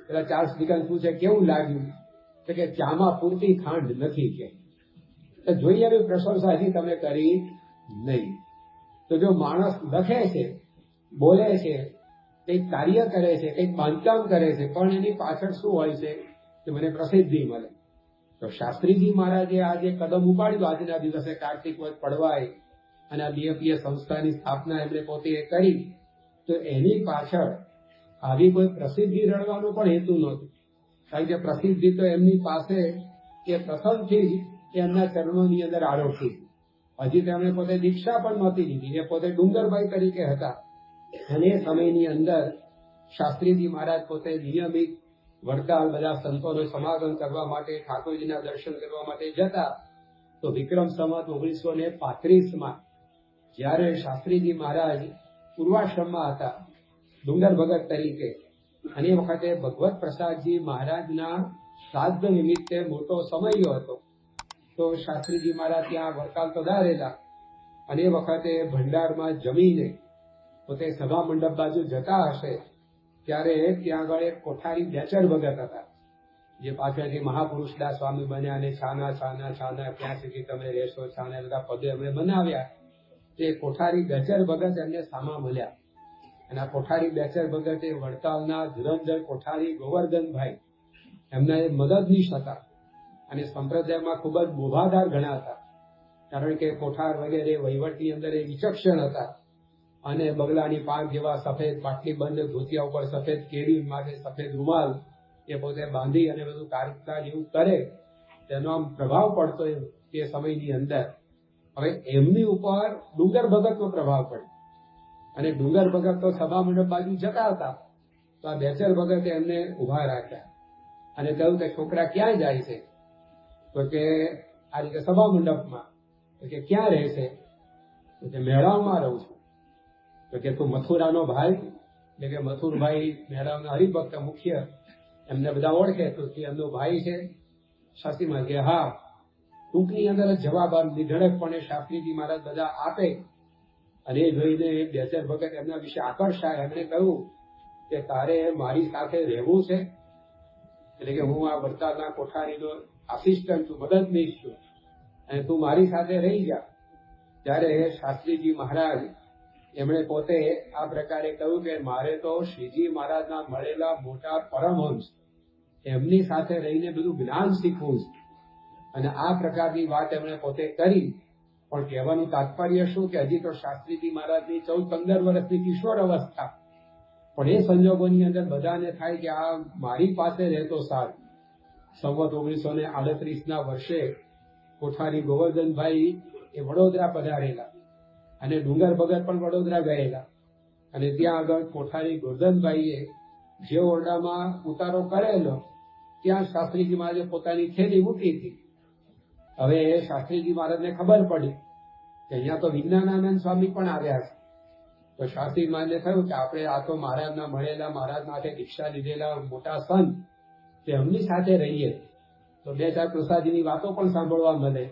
પેલા ચાર્લ્સ ડિકન્સ પૂછે કેવું લાગ્યું, તો કે ચામાં પૂરતી ખાંડ નથી. કે જોઈએ એવી પ્રશંસા હજી તમે કરી નહીં. તો જો માણસ લખે છે, બોલે છે, કંઈક કાર્ય કરે છે, કંઈક બાંધકામ કરે છે, પણ એની પાછળ શું હોય છે કે મને પ્રસિદ્ધિ મળે. તો શાસ્ત્રીજી મહારાજે આ જે કદમ ઉપાડ્યું આજના દિવસે કાર્તિક વદ પડવાય અને આ BFES સંસ્થાની સ્થાપના એમણે પોતે કરી, તો એની પાછળ આવી કોઈ પ્રસિદ્ધિ રળવાનો પણ હેતુ નહોતો, કારણ કે પ્રસિદ્ધિ તો એમની પાસે એ પ્રથમથી જ એમના ચરણોની અંદર આરોપી. હજી તેમણે પોતે દીક્ષા પણ નહોતી લીધી, એ પોતે ડુંગરભાઈ તરીકે હતા. અને એ સમયની અંદર શાસ્ત્રીજી મહારાજ પોતે નિયમિત વડતાલ બધા સંતોનો સમાગમ કરવા માટે, ઠાકોરજીના દર્શન કરવા માટે જતા. તો વિક્રમ સંવત 1935માં જ્યારે શાસ્ત્રીજી મહારાજ પૂર્વાશ્રમમાં હતા ડુંગર ભગત તરીકે, અને એ વખતે ભગવત પ્રસાદજી મહારાજના શ્રાદ્ધ નિમિત્તે મોટો સમય હતો, તો શાસ્ત્રીજી મહારાજ ત્યાં વડતાલ પધારેલા. અને એ વખતે ભંડારમાં જમીને પોતે સભા મંડપ બાજુ જતા હશે ત્યારે ત્યાં આગળ એક કોઠારી બેચર ભગત હતા, જે પાછળથી મહાપુરુષદાસ સ્વામી બન્યા અને છાના છાના છાના ક્યાં સુધી તમે રહેશો, છાના બધા પદે અમે બનાવ્યા. તે કોઠારી બેચર ભગત એમને સામા મળ્યા. અને આ કોઠારી બેચર ભગતે વડતાલના ધુરંધર કોઠારી ગોવર્ધનભાઈ એમના એ મદદનીશ હતા, અને સંપ્રદાયમાં ખૂબ જ બોભાદાર ગણાતા, કારણ કે કોઠાર વગેરે વહીવટની અંદર એ વિચક્ષણ હતા. અને બગલાની પાંખ જેવા સફેદ પાટલી બંધ ધોતિયા ઉપર સફેદ કેરી માટે સફેદ રૂમાલ એ પોતે બાંધી અને બધું કામકાજ એવું કરે, તેનો આમ પ્રભાવ પડતો એ સમયની અંદર. હવે એમની ઉપર ડુંગર ભગતનો પ્રભાવ પડ્યો, અને ડુંગર ભગત તો સભા મંડપ બાજુ જતા હતા. તો આ બેચર ભગતે એમને ઉભા રાખ્યા અને કહ્યું કે છોકરા ક્યાં જાય છે? તો કે આ રીતે સભા મંડપમાં. તો કે ક્યાં રહે છે? તો કે મેળામાં રહું છું. તો કે તું મથુરાનો ભાઈ? એટલે કે મથુરભાઈ મેળાના હરિભક્ત મુખ્ય, એમને બધા ઓળખે, તો એમનો ભાઈ છે. શાસ્ત્રીમાં કે હા. ટૂંકની અંદર જવાબ નિધડકપણે શાસ્ત્રીજી મહારાજ બધા આપે. અને એ જોઈને બેચર ભગત એમના વિશે આકર્ષાય. એમણે કહ્યું કે તારે મારી સાથે રહેવું છે? એટલે કે હું આ વડતાલના કોઠારીનો આસિસ્ટન્ટ છું, મદદનીશ છું, અને તું મારી સાથે રહી જા. ત્યારે શાસ્ત્રીજી મહારાજ એમણે પોતે આ પ્રકારે કહ્યું કે મારે તો શ્રીજી મહારાજના મળેલા મોટા પરમહંસ એમની સાથે રહીને બધું જ્ઞાન શીખવું છે. અને આ પ્રકારની વાત એમણે પોતે કરી. પણ કહેવાનું તાત્પર્ય શું કે હજી તો શાસ્ત્રીજી મહારાજની 14-15 વર્ષની કિશોર અવસ્થા. પણ એ સંજોગોની અંદર બધાને થાય કે આ મારી પાસે રહેતો સારું. સંવત 1938ના વર્ષે કોઠારી ગોવર્ધનભાઈ એ વડોદરા પધારેલા, અને ડુંગર ભગત પણ વડોદરા ગયેલા. અને ત્યાં આગળ કોઠારી ગોવર્ધનભાઈએ જે ઓરડામાં ઉતારો કરેલો ત્યાં શાસ્ત્રીજી મહારાજે પોતાની થેલી મૂકી હતી. હવે શાસ્ત્રીજી મહારાજને ખબર પડી કે અહીંયા તો વિજ્ઞાનાનંદ સ્વામી પણ આવ્યા છે. તો શાસ્ત્રી મહારાજને થયું કે આપણે આ તો મહારાજના મળેલા, મહારાજ માટે દીક્ષા લીધેલા મોટા સંત, તેમની સાથે રહીએ તો 2-4 પ્રસાદીની વાતો પણ સાંભળવા મળે,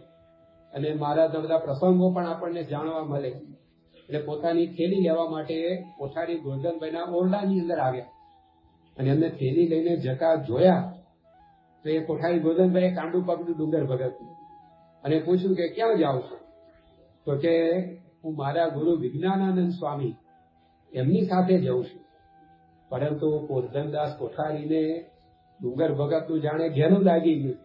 અને મહારાજના બધા પ્રસંગો પણ આપણને જાણવા મળે. એટલે પોતાની થેલી લેવા માટે કોઠારી ગોવર્ધનભાઈના ઓરડાની અંદર આવ્યા. અને એમને થેલી લઈને જતા જોયા તો એ કોઠારી ગોવર્ધનભાઈએ કાંડું પકડ્યું ડુંગર ભગત અને પૂછ્યું કે ક્યાં જાઓ છો? તો કે હું મારા ગુરુ વિજ્ઞાનાનંદ સ્વામી એમની સાથે જઉં છું. પરંતુ ગોવર્ધનદાસ કોઠારીને ડુંગર ભગતનું જાણે ઘેરું લાગી ગયું.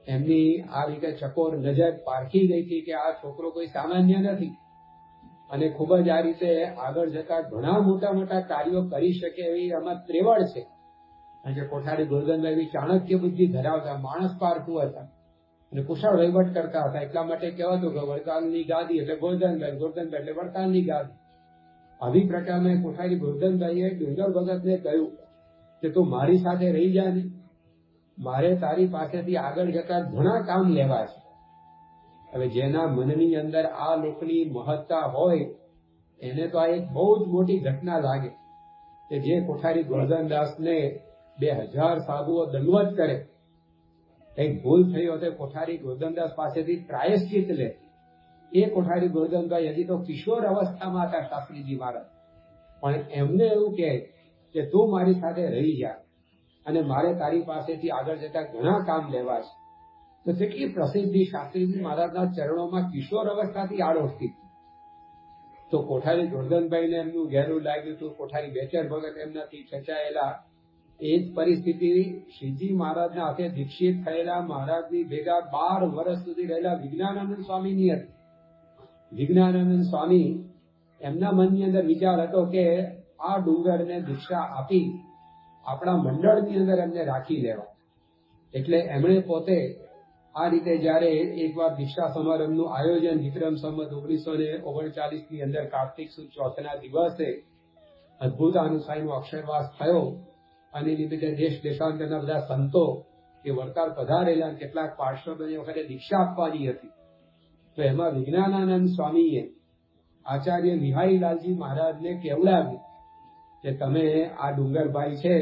એમની આ રીતે ચકોર નજર પારખી ગઈ હતી કે આ છોકરો કોઈ સામાન્ય નથી, અને ખૂબ જ આ રીતે આગળ જતા ઘણા મોટા મોટા કાર્યો કરી શકે એવી આમાં ત્રેવડ છે. કારણ કે કોઠારી ગોવર્ધનભાઈ ચાણક્ય બુદ્ધિ ધરાવતા, માણસ પારખું હતા અને કુશળ વહીવટ કરતા હતા. એટલા માટે કહેવાતું કે વડતાલની ગાદી એટલે ગોવર્ધનભાઈ, ગોવર્ધનભાઈ એટલે વડતાલની ગાદી. આવી પ્રકારના કોઠારી ગોવર્ધનભાઈએ ડુંગર ભગતને કહ્યું કે તું મારી સાથે રહી જા ને, મારે તારી પાસેથી આગળ જતા ઘણા કામ લેવા છે. હવે જેના મનની અંદર આ લોકની મહત્તા હોય એને તો આ એક બહુ જ મોટી ઘટના લાગે કે જે કોઠારી ગોવર્ધનદાસને 2000 સાધુઓ દંડવત કરે, એક ભૂલ થઈ હોય તો કોઠારી ગોવર્ધનદાસ પાસેથી પ્રાયશ્ચિત લે. એ કોઠારી ગોવર્ધનભાઈ હજી તો કિશોર અવસ્થામાં હતા શાસ્ત્રીજી મહારાજ, પણ એમને એવું કહે કે તું મારી સાથે રહી જા અને મારે તારી પાસેથી આગળ જતા ઘણા કામ લેવા છે. તો કેટલી પ્રસિદ્ધિ શાસ્ત્રીજી મહારાજના ચરણોમાં કિશોર અવસ્થાથી આડોશતી. તો કોઠારી ગોવર્ધનભાઈને એમનું ઘેરું લાગ્યું હતું. કોઠારી બેચર ભગત એમનાથી ખેંચાયેલા. એ જ પરિસ્થિતિ શ્રીજી મહારાજના હાથે દીક્ષિત થયેલા મહારાજની ભેગા 12 વર્ષ સુધી રહેલા વિજ્ઞાનાનંદ સ્વામીની હતી. વિજ્ઞાનાનંદ સ્વામી એમના મનની અંદર વિચાર હતો કે આ ડુંગરને દીક્ષા આપી આપણા મંડળની અંદર એમને રાખી લેવા. એટલે એમણે પોતે આ રીતે જયારે એકવાર દીક્ષા સમારંભનું આયોજન વિક્રમ સંવત 1939 ની અંદર કાર્તિક સુદ ચોથના દિવસે અદભુત અનુસાઈનો અક્ષરવાસ થયો અને નિમિત્તે દેશ દેશાંતરના બધા સંતો એ વળતાર પધારેલા કેટલાક પાર્ષદોને વખતે દીક્ષા આપવાની હતી. તો એમાં વિજ્ઞાનાનંદ સ્વામીએ આચાર્ય વિહારીલાલજી મહારાજને કેવડાવ્યું કે તમે આ ડુંગરભાઈ છે,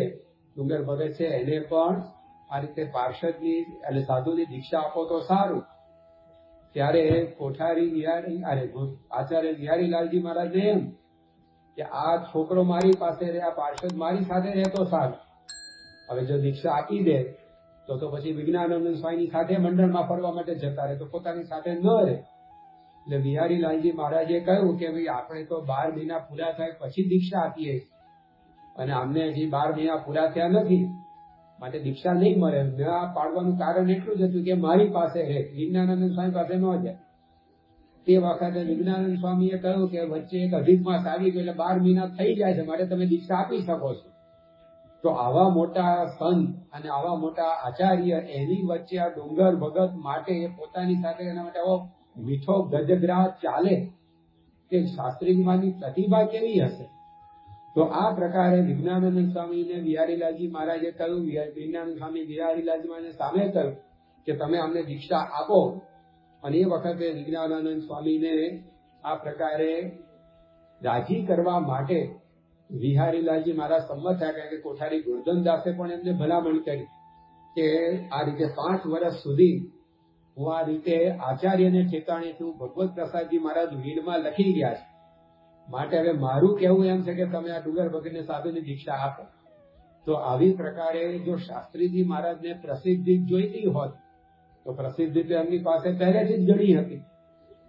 ડુંગર ભગત છે, એને પણ આ રીતે પાર્ષદની એટલે સાધુની દીક્ષા આપો તો સારું. ત્યારે કોઠારી આચાર્ય વિહારીલાલજી મહારાજને એમ કે આ છોકરો મારી પાસે રહે, આ પાર્ષદ મારી સાથે રહે તો સારું. હવે જો દીક્ષા આપી દે તો પછી વિજ્ઞાનાનંદ સ્વામીની સાથે મંડળમાં ફરવા માટે જતા રહે, તો પોતાની સાથે ન રહે. એટલે વિહારીલાલજી મહારાજે કહ્યું કે ભાઈ આપણે તો 12 મહિના પૂરા થાય પછી દીક્ષા આપીએ અને અમને હજી 12 મહિના પૂરા થયા નથી, માટે દીક્ષા નહીં મળે. ના પાડવાનું કારણ એટલું જ હતું કે મારી પાસે રહે, વિજ્ઞાનાનંદ સ્વામી પાસે ન જાય. તે વખતે વિજ્ઞાનંદ સ્વામીએ કહ્યું કે વચ્ચે એક અધિક માસ આવી ગયો એટલે 12 મહિના થઈ જાય છે, માટે તમે દીક્ષા આપી શકો છો. તો આવા મોટા સંત અને આવા મોટા આચાર્ય એની વચ્ચે આ ડુંગર ભગત માટે પોતાની સાથે એના માટે આવો મીઠો ગજગ્રાહ ચાલે કે શાસ્ત્રીજીમાંની પ્રતિભા કેવી હશે. તો આ પ્રકારે વિજ્ઞાનાનંદ સ્વામીને વિહારીલાલજી મહારાજે કહ્યું, વિજ્ઞાનાનંદ સ્વામી વિહારીલાલજી મહારાજને સામે કહ્યું કે તમે અમને દીક્ષા આપો. અને એ વખતે વિજ્ઞાનાનંદ સ્વામીને આ પ્રકારે રાજી કરવા માટે વિહારીલાલજી મહારાજ સંમત થયા, કારણ કે કોઠારી ગોરધનદાસે પણ એમને ભલામણ કરી કે આ રીતે 5 વર્ષ સુધી હું આ રીતે આચાર્યને ઠેકાણેથી હું ભગવત પ્રસાદજી મહારાજ વીડમાં લખી ગયા છે, માટે હવે મારું કહેવું એમ છે કે તમે આ ડુંગર ભગતને સાધુની દીક્ષા આપો. તો આવી પ્રકારે જો શાસ્ત્રીજી મહારાજને પ્રસિદ્ધિ જોઈતી હોત તો પ્રસિદ્ધિ તો એમની પાસે પહેલેથી જ ઘણી હતી.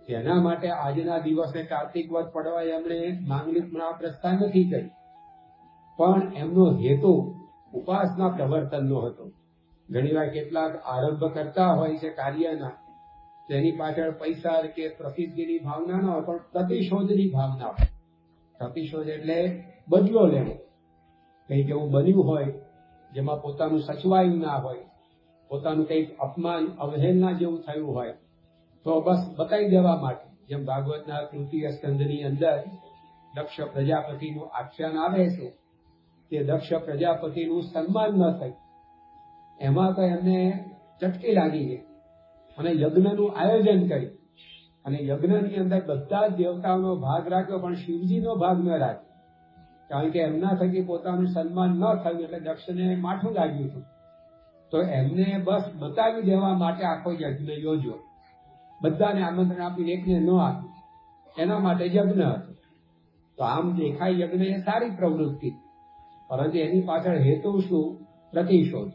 તેના માટે આજના દિવસે કાર્તિક વદ પડવા એમણે માંગલિક મહાપ્રસ્થાન નથી કરી, પણ એમનો હેતુ ઉપાસના પ્રવર્તનનો હતો. ઘણીવાર કેટલાક આરંભ કરતા હોય છે કાર્યના, તેની પાછળ પૈસા કે પ્રસિદ્ધિની ભાવના ન હોય, પણ પ્રતિશોધની ભાવના હોય. પ્રતિશોધ એટલે બદલો લેવો. કંઈક એવું બન્યું હોય જેમાં પોતાનું સચવાયું ના હોય, પોતાનું કંઈક અપમાન અવહેલના જેવું થયું હોય, તો બસ બતાવી દેવા માટે. જેમ ભાગવતના 3ય સ્કંદની અંદર દક્ષ પ્રજાપતિનું આખ્યાન આવે છે કે દક્ષ પ્રજાપતિનું સન્માન ન થયું, એમાં તો એમને ચટકી લાગી ગઈ અને યજ્ઞનું આયોજન કર્યું. અને યજ્ઞની અંદર બધા જ દેવતાઓનો ભાગ રાખ્યો, પણ શિવજીનો ભાગ ન રાખ્યો, કારણ કે એમના થકી પોતાનું સન્માન ન થયું એટલે દક્ષને માઠું લાગ્યું હતું. તો એમને બસ બતાવી દેવા માટે આખો યજ્ઞ યોજ્યો, બધાને આમંત્રણ આપીને એકને ન આપ્યું, એના માટે યજ્ઞ હતો. તો આમ દેખાય યજ્ઞ એ સારી પ્રવૃત્તિ, પરંતુ એની પાછળ હેતુ શું? પ્રતિશોધ,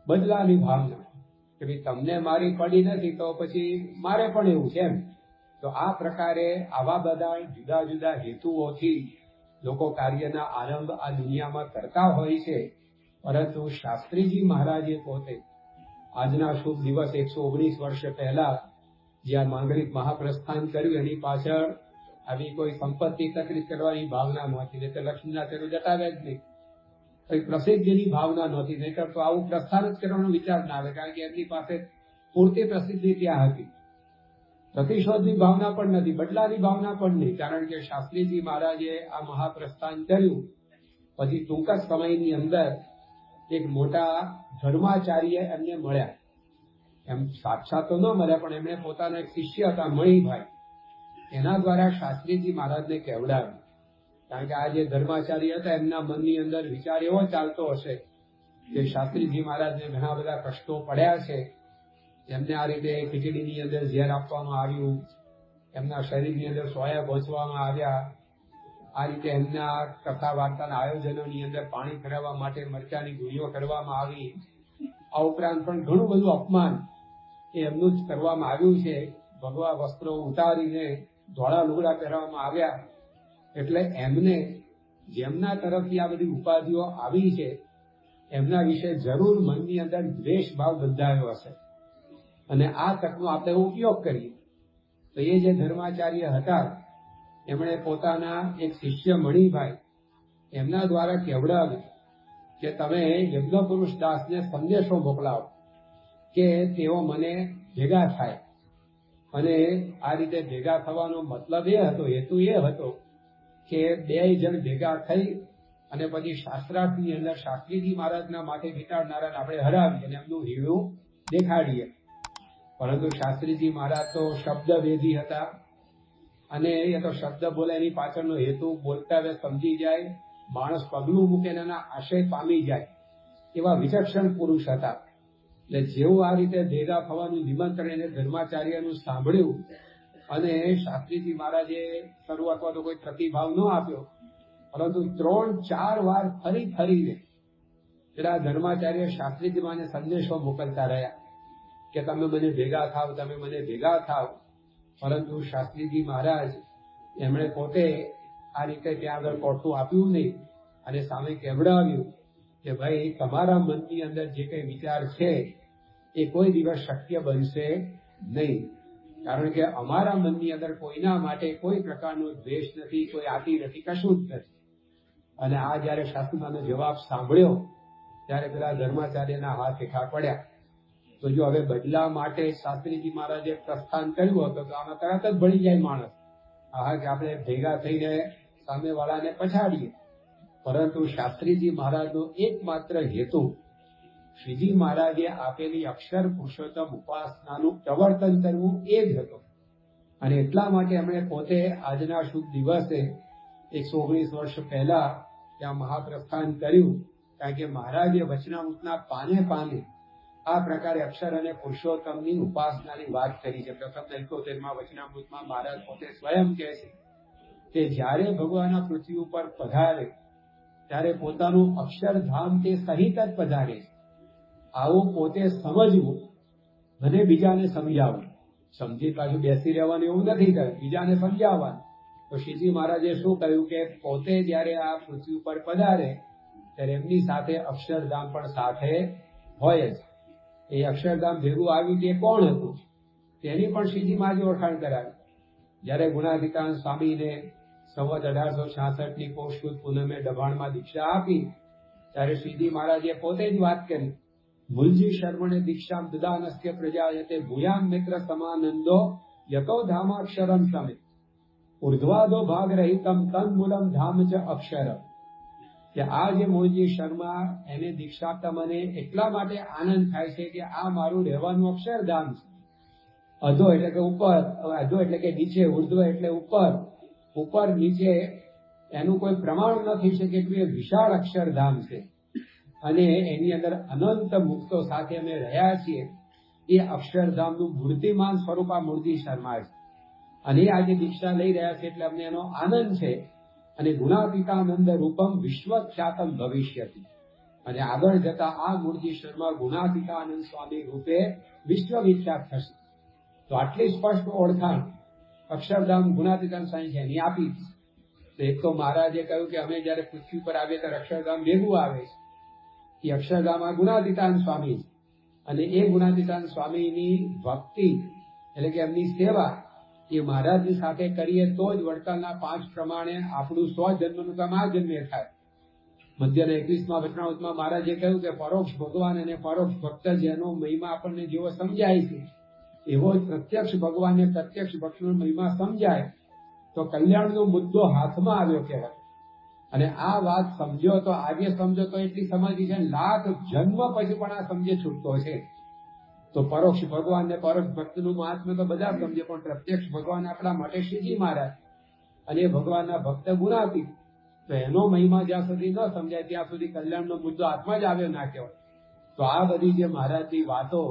બદલાની ભાવના કે ભાઈ તમને મારી પડી નથી તો પછી મારે પણ એવું છે એમ. તો આ પ્રકારે આવા બધા જુદા જુદા હેતુઓથી લોકો કાર્યના આરંભ આ દુનિયામાં કરતા હોય છે. પરંતુ શાસ્ત્રીજી મહારાજે પોતે આજના શુભ દિવસ 119 વર્ષ પહેલા જ્યાં માંગલિક મહાપ્રસ્થાન કર્યું, એની પાછળ આવી કોઈ સંપત્તિ એકત્રિત કરવાની ભાવના નહોતી, નહીં તો લક્ષ્મીના તેરું જટાવે જ નહીં. કોઈ પ્રસિદ્ધિની ભાવના નહોતી, નહીતર તો આવું પ્રસ્થાન જ કરવાનો વિચાર ના આવે, કારણ કે એમની પાસે પૂરતી પ્રસિદ્ધિ ત્યાં હતી. પ્રતિશોધની ભાવના પણ નથી, બદલાની ભાવના પણ નહીં, કારણ કે શાસ્ત્રીજી મહારાજે આ મહાપ્રસ્થાન કર્યું પછી ટૂંક જ સમયની અંદર એક મોટા ધર્માચાર્ય એમને મળ્યા. એમ સાક્ષાત તો ન મળ્યા, પણ એમણે પોતાના એક શિષ્ય હતા મણિભાઈ, એના દ્વારા શાસ્ત્રીજી મહારાજને કહેવડાવ્યું. કારણ કે આ જે ધર્માચાર્ય હતા એમના મનની અંદર વિચાર એવો ચાલતો હશે કે શાસ્ત્રીજી મહારાજને ઘણા બધા કષ્ટો પડ્યા છે, એમને આ રીતે ખીચડીની અંદર ઝેર આપવામાં આવ્યું, એમના શરીરની અંદર સોયા પહોંચવામાં આવ્યા, આ રીતે એમના કથા વાર્તાના આયોજનોની અંદર પાણી ભરાવવા માટે મરચાની ગુણીઓ કરવામાં આવી. આ ઉપરાંત પણ ઘણું બધું અપમાન એ એમનું જ કરવામાં આવ્યું છે. ભગવા વસ્ત્રો ઉતારીને ધોળા લુગડા પહેરવામાં આવ્યા. એટલે એમને જેમના તરફથી આ બધી ઉપાધિઓ આવી છે એમના વિશે જરૂર મનની અંદર દ્વેષ ભાવ બંધાયો હશે, અને આ તકનો આપણે ઉપયોગ કરીએ તો એ જે ધર્માચાર્ય હતા એમણે પોતાના એક શિષ્ય મણિભાઈ એમના દ્વારા કહેવડાવ્યું કે તમે યજ્ઞપુરુષ દાસને સંદેશો મોકલાવો કે તેઓ મને ભેગા થાય. અને આ રીતે ભેગા થવાનો મતલબ એ હતો, હેતુ એ હતો કે 2 જણ ભેગા થઈ અને પછી શાસ્ત્રાર્થની અંદર શાસ્ત્રીજી મહારાજના માથે વિટાડનારાને આપણે હરાવી અને એમનું હીરું દેખાડીએ. પરંતુ શાસ્ત્રીજી મહારાજ તો શબ્દવેધી હતા અને એ તો શબ્દ બોલે એની પાછળનો હેતુ બોલતા હવે સમજી જાય, માણસ પગલું મૂકે એના આશય પામી જાય એવા વિચક્ષણ પુરુષ હતા. એટલે જેવું આ રીતે ભેગા થવાનું નિમંત્રણ એને ધર્માચાર્યનું સાંભળ્યું અને શાસ્ત્રીજી મહારાજે શરૂઆતમાં તો કોઈ પ્રતિભાવ ન આપ્યો, પરંતુ 3-4 વાર ફરીને પેલા ધર્માચાર્ય શાસ્ત્રીજી માને સંદેશો મોકલતા રહ્યા કે તમે મને ભેગા થાવ, તમે મને ભેગા થાવ. પરંતુ શાસ્ત્રીજી મહારાજ એમણે પોતે આ રીતે ત્યાં આગળ કોઠું આપ્યું નહીં અને સામે કહેવડાવ્યું કે ભાઈ તમારા મનની અંદર જે કંઈ વિચાર છે એ કોઈ દિવસ શક્ય બનશે નહીં, કારણ કે અમારા મનની અંદર કોઈના માટે કોઈ પ્રકારનો દ્વેષ નથી, કોઈ આતિ નથી, કશું જ નથી. અને આ જયારે શાસ્ત્રીજીનો જવાબ સાંભળ્યો ત્યારે પેલા ધર્માચાર્યના હાથ હેઠા પડ્યા. તો જો હવે બદલા માટે શાસ્ત્રીજી મહારાજે પ્રસ્થાન કર્યું હતું તો આમાં તરત જ ભળી જાય માણસ, હા કે આપણે ભેગા થઈને સામેવાળાને પછાડીએ. પરંતુ શાસ્ત્રીજી મહારાજનો એકમાત્ર હેતુ શ્રીજી મહારાજે આપેલી અક્ષર પુરુષોત્તમ ઉપાસનાનું પ્રવર્તન કરવું એ જ હતો. અને એટલા માટે એમણે પોતે આજના શુભ દિવસે 119 વર્ષ પહેલા ત્યાં મહાપ્રસ્થાન કર્યું, કારણ કે મહારાજે વચનામૃતના પાને આ પ્રકારે અક્ષર અને પુરુષોત્તમની ઉપાસનાની વાત કરી છે. પ્રથમ 71માં વચનામૃતમાં મહારાજ પોતે સ્વયં કહે છે કે જ્યારે ભગવાન આ પૃથ્વી ઉપર પધારે ત્યારે પોતાનું અક્ષરધામ તે સહિત જ પધારે છે. આવું પોતે સમજવું અને બીજાને સમજાવવું. સમજી પાછું બેસી રહેવાનું એવું નથી કહ્યું, બીજાને સમજાવવાનું. તો શ્રીજી મહારાજે શું કહ્યું કે પોતે જયારે આ પૃથ્વી ઉપર પધારે ત્યારે એમની સાથે અક્ષરધામ પણ સાથે હોય જ. એ અક્ષરધામ ભેગું આવ્યું તે કોણ હતું તેની પણ શ્રીજી મહારાજે ઓળખાણ કરાવી. જયારે ગુણાતીતાન સ્વામીને સંવત 1866ની પૌષ સુદ પૂનમે દભાણમાં દીક્ષા આપી ત્યારે શ્રીજી મહારાજે પોતે જ વાત કરી, મૂલજી શર્મણે દીક્ષામ દદાનસ્ય પ્રજાયતે ભૂયામ મિત્ર સમાનંદો યતો ધામાક્ષરમ સમે ઉર્ધ્વાદો ભાગ રહિતમ તન મૂલમ ધામ ચ અક્ષર. કે આ જે મૂળજી શર્મા એને દીક્ષા આપતા મને એટલા માટે આનંદ થાય છે કે આ મારું રહેવાનું અક્ષરધામ છે. અધો એટલે કે ઉપર, અધો એટલે કે નીચે, ઉર્ધ્વ એટલે ઉપર નીચે એનું કોઈ પ્રમાણ નથી શકે એટલું એ વિશાળ અક્ષરધામ છે. અને એની અંદર અનંત મુક્તો સાથે અમે રહ્યા છીએ. એ અક્ષરધામનું મૂર્તિમાન સ્વરૂપ આ મૂળજી શર્મા છે. અને આજે દીક્ષા લઈ રહ્યા છે એટલે અમને એનો આનંદ છે. અને ગુણાતીતાનંદ રૂપમ વિશ્વખ્યાતમ ભવિષ્યતિ. અને આગળ જતા આ મૂળજી શર્મા ગુણાતીતાનંદ સ્વામી રૂપે વિશ્વવિખ્યાત થશે. તો આટલી સ્પષ્ટ ઓળખાણ અક્ષરધામ ગુણાતીતાનંદ સ્વામી છે એની આપી. તો એક તો મહારાજે કહ્યું કે અમે જયારે પૃથ્વી પર આવીએ ત્યારે અક્ષરધામ ભેગું આવે છે. એ અક્ષરધામ આ ગુણાતીતાનંદ સ્વામી છે. અને એ ગુણાતીતાનંદ સ્વામીની ભક્તિ એટલે કે એમની સેવા એ મહારાજની સાથે કરીએ તો જ વડતાલના 5 પ્રમાણે આપણું 100 જન્મનું કામ આ જન્મે થાય. મધ્યના 21માં વચનામૃતમાં મહારાજે કહ્યું કે પરોક્ષ ભગવાન અને પરોક્ષ ભક્ત જેનો મહિમા આપણને જેવો સમજાય છે એવો જ પ્રત્યક્ષ ભગવાન અને પ્રત્યક્ષ ભક્તનો મહિમા સમજાય તો કલ્યાણનો મુદ્દો હાથમાં આવ્યો કહેવાય. અને આ વાત સમજો તો આજે સમજો તો એટલી સમજી છે, લાખ જન્મ પછી પણ આ સમજે છૂટતો છે. તો પરોક્ષ ભગવાન ને પરોક્ષ ભક્તનું મહાત્મ્ય તો બધા સમજે, પણ પ્રત્યક્ષ ભગવાન આપણા માટે શ્રીજી મહારાજ અને એ ભગવાનના ભક્ત ગુણાતીત. તો એનો મહિમા જ્યાં સુધી ન સમજાય ત્યાં સુધી કલ્યાણનો મુદ્દો હાથમાં જ આવ્યો ના કહેવાય. તો આ બધી જે મહારાજની વાતો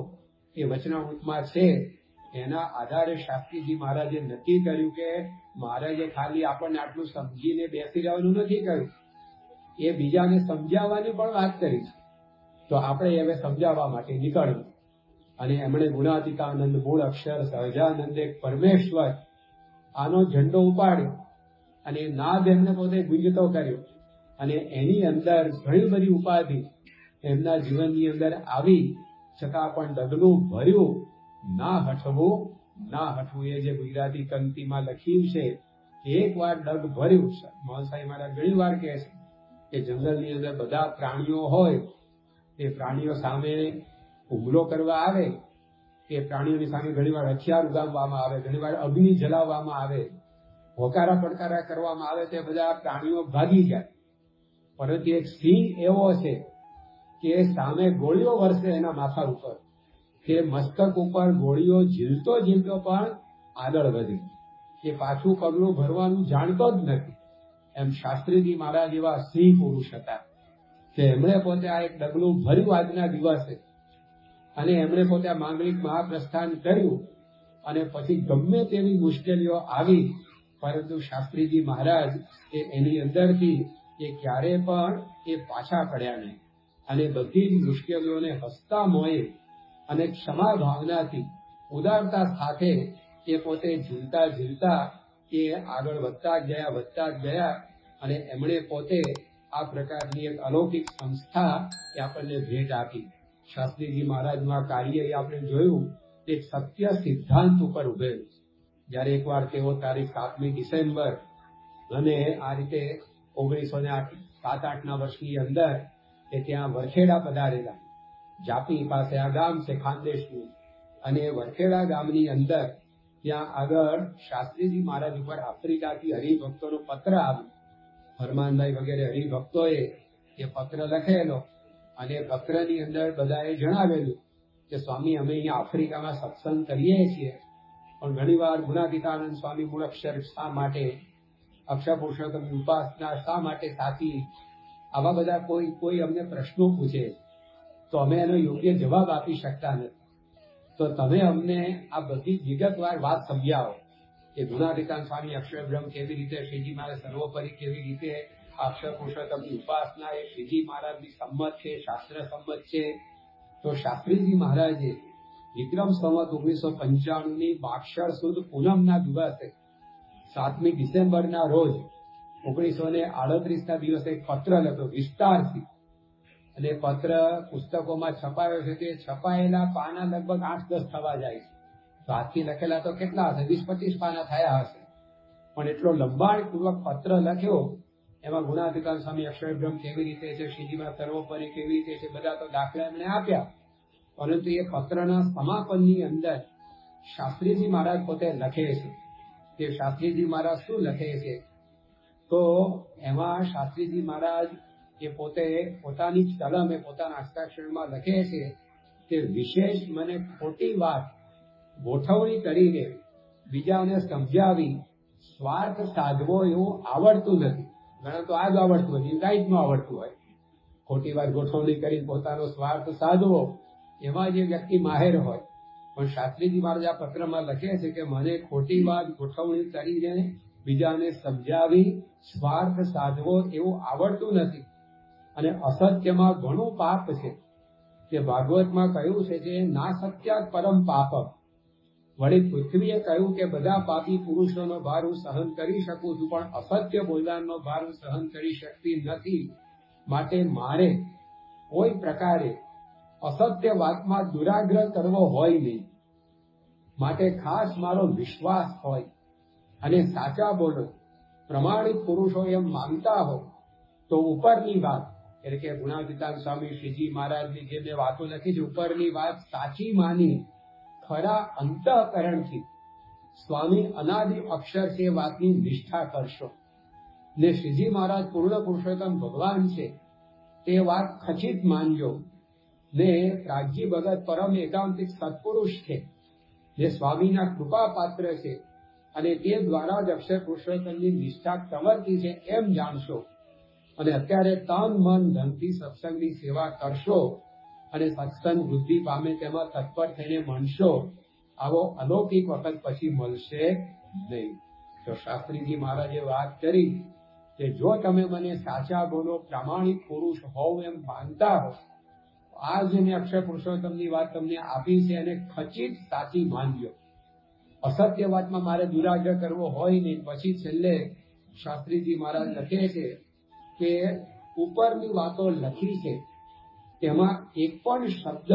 એ વચનામૃતમાં છે એના આધારે શાસ્ત્રીજી મહારાજે નક્કી કર્યું કે મહારાજે ખાલી આપણને આટલું સમજીને બેસી રહેવાનું નથી કહ્યું, એ બીજાને સમજાવવાની પણ વાત કરી છે. તો આપણે હવે સમજાવવા માટે નીકળવું. અને એમણે ગુણાતીતાનંદ મૂળ અક્ષર સહજાનંદ એક પરમેશ્વર આનો ઝંડો ઉપાડ્યો અને નાદ એમને પોતે ગુંજતો કર્યો. અને એની અંદર ઘણી બધી ઉપાધિ એમના જીવનની અંદર આવી છતાં પણ ડગલું ભર્યું, ના હટવું. એ જે ગુજરાતી પંક્તિમાં લખ્યું છે એક વાર ડગ ભર્યું. મહાસાઈ મારા ઘણી વાર કહે છે કે જંગલની અંદર બધા પ્રાણીઓ હોય, તે પ્રાણીઓ સામે હુમલો કરવા આવે, એ પ્રાણીઓની સામે ઘણીવાર હથિયાર ઉગામવામાં આવે, ઘણીવાર અગ્નિ જલાવવામાં આવે, હોકારા પડકારા કરવામાં આવે, તે બધા પ્રાણીઓ ભાગી જાય. પરંતુ એક સિંહ એવો છે કે સામે ગોળીઓ વરસે એના માથા ઉપર, કે મસ્તક ઉપર ગોળીઓ ઝીલતો ઝીલતો પણ આગળ વધે, એ પાછું પગલું ભરવાનું જાણતો જ નથી. એમ શાસ્ત્રીજી મહારાજ એવા સિંહ પુરુષ હતા કે એમણે પોતે આ એક ડગલું ભર્યું આજના દિવસે, અને એમણે પોતે આ માંગલિક મહાપ્રસ્થાન કર્યું. અને પછી ગમે તેવી મુશ્કેલીઓ આવી, પરંતુ શાસ્ત્રીજી મહારાજ એની અંદરથી એ ક્યારે પણ એ પાછા પડ્યા નહીં, અને બધી જ મુશ્કેલીઓને હસતા મોંએ અને ક્ષમા ભાવનાથી, ઉદારતા સાથે એ પોતે ઝીલતા ઝીલતા એ આગળ વધતા જ ગયા. અને એમણે પોતે આ પ્રકારની એક અલૌકિક સંસ્થા એ આપણને ભેટ આપી. શાસ્ત્રીજી મહારાજનું આ કાર્ય એ આપણે જોયું, એક સત્ય સિદ્ધાંત ઉપર ઉભેલું. જ્યારે એકવાર તેઓ તારીખ 7મી ડિસેમ્બર અને આ રીતે 1907-8ના વર્ષની અંદર એ ત્યાં વરખેડા પધારેલા. જાપી પાસે આ ગામ છે ખાનદેશનું, અને વરખેડા ગામની અંદર ત્યાં આગળ શાસ્ત્રીજી મહારાજ ઉપર આફ્રિકાથી હરિભક્તોનો પત્ર આવ્યો. હરમાનભાઈ વગેરે હરિભક્તોએ એ પત્ર લખેલો, અને પત્રની અંદર બધાએ જણાવેલું કે સ્વામી, અમે અહીંયા આફ્રિકામાં સત્સંગ કરીએ છીએ, પણ ઘણીવાર ગુણાતીતાનંદ સ્વામી મૂળાક્ષર શા માટે, અક્ષર પુરુષોત્તમની ઉપાસના શા માટે સાચી, આવા બધા કોઈ અમને પ્રશ્નો પૂછે તો અમે એનો યોગ્ય જવાબ આપી શકતા નથી. તો તમે અમને આ બધી વિગતવાર વાત સમજાવો કે ગુણાતીતાનંદ સ્વામી અક્ષર બ્રહ્મ કેવી રીતે, શ્રીજી મહારાજ સર્વોપરી કેવી રીતે, અક્ષર પુરુષોત્તમની ઉપાસના એ શ્રીજી મહારાજની સંમત છે, શાસ્ત્ર સંમત છે. તો શાસ્ત્રીજી મહારાજે વિક્રમ સંવત 1995ની માક્ષર સુદ પૂનમના દિવસે 7મી ડિસેમ્બરના રોજ 1938ના દિવસે એક પત્ર લખ્યો વિસ્તારથી, અને પત્ર પુસ્તકોમાં છપાયો છે. તે છપાયેલા પાના લગભગ 8-10 થવા જાય છે. તો હાથથી લખેલા તો કેટલા હશે, 20-25 પાના થયા હશે. પણ એટલો લંબાણપૂર્વક પત્ર લખ્યો. એમાં ગુણાતીતાનંદ સ્વામી અક્ષરબ્રહ્મ કેવી રીતે છે, શ્રીજીમાં સર્વોપરી કેવી રીતે છે, બધા તો દાખલા એમણે આપ્યા. પરંતુ એ પત્રના સમાપનની અંદર શાસ્ત્રીજી મહારાજ પોતે લખે છે. કે શાસ્ત્રીજી મહારાજ શું લખે છે, તો એમાં શાસ્ત્રીજી મહારાજ એ પોતે પોતાની જ કલમે, પોતાના હસ્તાક્ષરમાં લખે છે કે વિશેષ મને ખોટી વાત ગોઠવણી કરીને બીજાને સમજાવી સ્વાર્થ સાધવો એવું આવડતું નથી. ઘણા તો આ જ આવડતું નથી, કાંઈ જ ન આવડતું હોય. ખોટી વાત ગોઠવણી કરી પોતાનો સ્વાર્થ સાધવો, એમાં જે વ્યક્તિ માહેર હોય. પણ શાસ્ત્રીજી મહારાજ આ પત્રમાં લખે છે કે મને ખોટી વાત ગોઠવણી કરીને બીજાને સમજાવી સ્વાર્થ સાધવો એવું આવડતું નથી, અને અસત્યમાં ઘણું પાપ છે. કે ભાગવતમાં કહ્યું છે કે ના સત્યા પરમ પાપ. વળી પૃથ્વીએ કહ્યું કે બધા પાપી પુરુષોનો ભાર હું સહન કરી શકું છું, પણ અસત્ય બોલવાનો ભાર હું સહન કરી શકતી નથી. માટે મારે કોઈ પ્રકારે અસત્ય વાતમાં દુરાગ્રહ કરવો હોય નહીં. માટે ખાસ મારો વિશ્વાસ હોય અને સાચા બોલો, પ્રમાણિક પુરુષો એમ માનતા હો તો ઉપરની વાત, એટલે કે ગુણાતીતાનંદ સ્વામી શ્રીજી મહારાજની જે મેં વાતો લખી છે, ઉપરની વાત સાચી માની ખરા અંતઃકરણથી સ્વામી અનાદિ અક્ષર છે વાતની નિષ્ઠા કરશો, ને શ્રીજી મહારાજ પૂર્ણ પુરુષોત્તમ ભગવાન છે તે વાત ખચિત માનજો, ને પ્રાગજી ભગત પરમ એકાંતિક સત્પુરુષ છે, જે સ્વામીના કૃપા પાત્ર છે, અને તે દ્વારા જ અક્ષર પુરુષોત્તમની નિષ્ઠા પ્રવર્તી છે એમ જાણશો. અને અત્યારે તન મન ધનથી સત્સંગની સેવા કરશો, અને સત્સંગ વૃદ્ધિ પામે તેમાં તત્પર થઈને મળશો. આવો અલૌકિક વખત પછી મળશે નહીં. તો શાસ્ત્રીજી મહારાજે વાત કરી કે જો તમે મને સાચા બોલો, પ્રામાણિક પુરુષ હોવ એમ માનતા હો, આ જે મેં અક્ષર પુરુષોત્તમની વાત તમને આપી છે એને ખચિત સાચી માનજો. અસત્ય વાતમાં મારે દુરાગ્રહ કરવો હોય નહીં. પછી છેલ્લે શાસ્ત્રીજી મહારાજ લખે છે કે ઉપરની વાતો લખી છે તેમાં એક પણ શબ્દ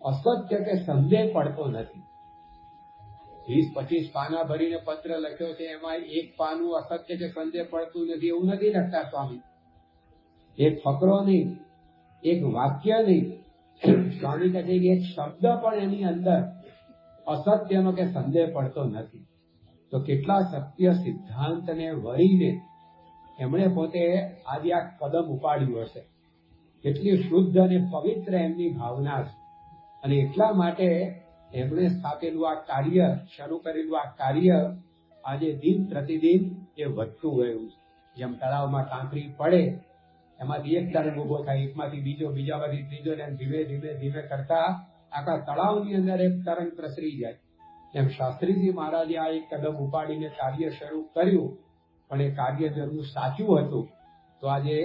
અસત્ય કે સંદેહ પડતો નથી. 20-25 પાના ભરીને પત્ર લખ્યો છે, એમાં એક પાનું અસત્ય કે સંદેહ પડતું નથી એવું નથી લખતા સ્વામી. એક ફકરો નહીં, એક વાક્ય નહીં, સ્વામી કહે છે કે એક શબ્દ પણ એની અંદર અસત્યનો કે સંદેહ પડતો નથી. તો કેટલા સત્ય સિદ્ધાંતને વળીને એમણે પોતે આજે આ કદમ ઉપાડ્યું હશે. કેટલી શુદ્ધ અને પવિત્ર એમની ભાવના છે. અને એટલા માટે એમણે સ્થાપેલું આ કાર્ય, શરૂ કરેલું આ કાર્ય આજે દિન પ્રતિદિન એ વધતું ગયું. જેમ તળાવમાં કાંકરી પડે એમાંથી એક તરંગ ઉભો થાય, એકમાંથી બીજો, બીજામાંથી ત્રીજો, ને ધીમે ધીમે ધીમે કરતા આખા તળાવની અંદર એક તરંગ પ્રસરી જાય. એમ શાસ્ત્રીજી મહારાજે આ એક કદમ ઉપાડીને કાર્ય શરૂ કર્યું. પણ એ કાર્ય જરૂર સાચું હતું તો આજે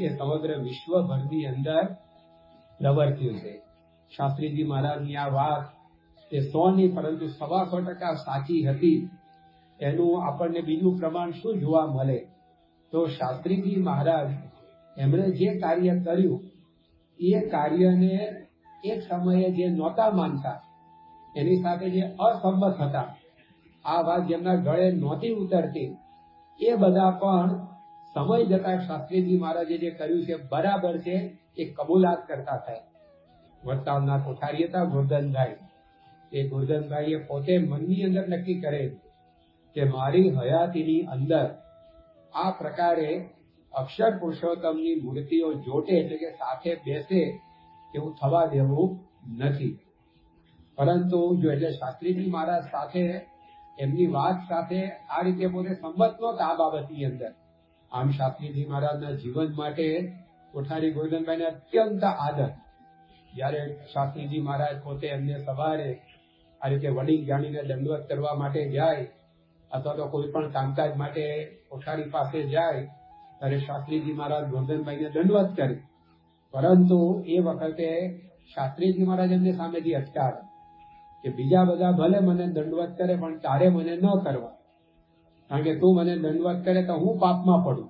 એ સમગ્ર વિશ્વભરની અંદર પ્રવર્ત્યું છે. શાસ્ત્રીજી મહારાજની આ વાત એ 100 નહીં પરંતુ 125% સાચી હતી. એનું આપણને બીજું પ્રમાણ શું જોવા મળે? તો શાસ્ત્રીજી મહારાજ એમણે જે કાર્ય કર્યું એ કાર્યને એક સમયે જે નહોતા માનતા, એની સાથે જે અસંમત હતા, આ વાત જેમના ગળે નહોતી ઉતરતી, એ બધા પણ સમય જતા શાસ્ત્રીજી મહારાજે જે કર્યું છે બરાબર છે એ કબૂલાત કરતા થયા. વડતાલના કોઠારી હતા ગોરધનભાઈ. એ ગોરધનભાઈએ પોતે મનની અંદર નક્કી કરે કે મારી હયાતીની અંદર આ પ્રકારે અક્ષર પુરુષોત્તમની મૂર્તિઓ જોટે, એટલે કે સાથે બેસે એવું થવા દેવું નથી. પરંતુ જો એટલે શાસ્ત્રીજી મહારાજ સાથે એમની વાત સાથે આ રીતે પોતે સંમત નહોતા આ બાબતની અંદર. આમ શાસ્ત્રીજી મહારાજના જીવન માટે કોઠારી ગોરધનભાઈને અત્યંત આદર. જ્યારે શાસ્ત્રીજી મહારાજ પોતે એમને સવારે આ રીતે વડીલ જાણીને દંડવત કરવા માટે જાય અથવા તો કોઈ પણ કામકાજ માટે કોઠારી પાસે જાય ત્યારે શાસ્ત્રીજી મહારાજ ગોરધનભાઈને દંડવત કરે. પરંતુ એ વખતે શાસ્ત્રીજી મહારાજ એમને સામેથી અટકાવે કે બીજા બધા ભલે મને દંડવત કરે પણ તારે મને ન કરવા, કારણ કે તું મને દંડવત કરે તો હું પાપમાં પડું,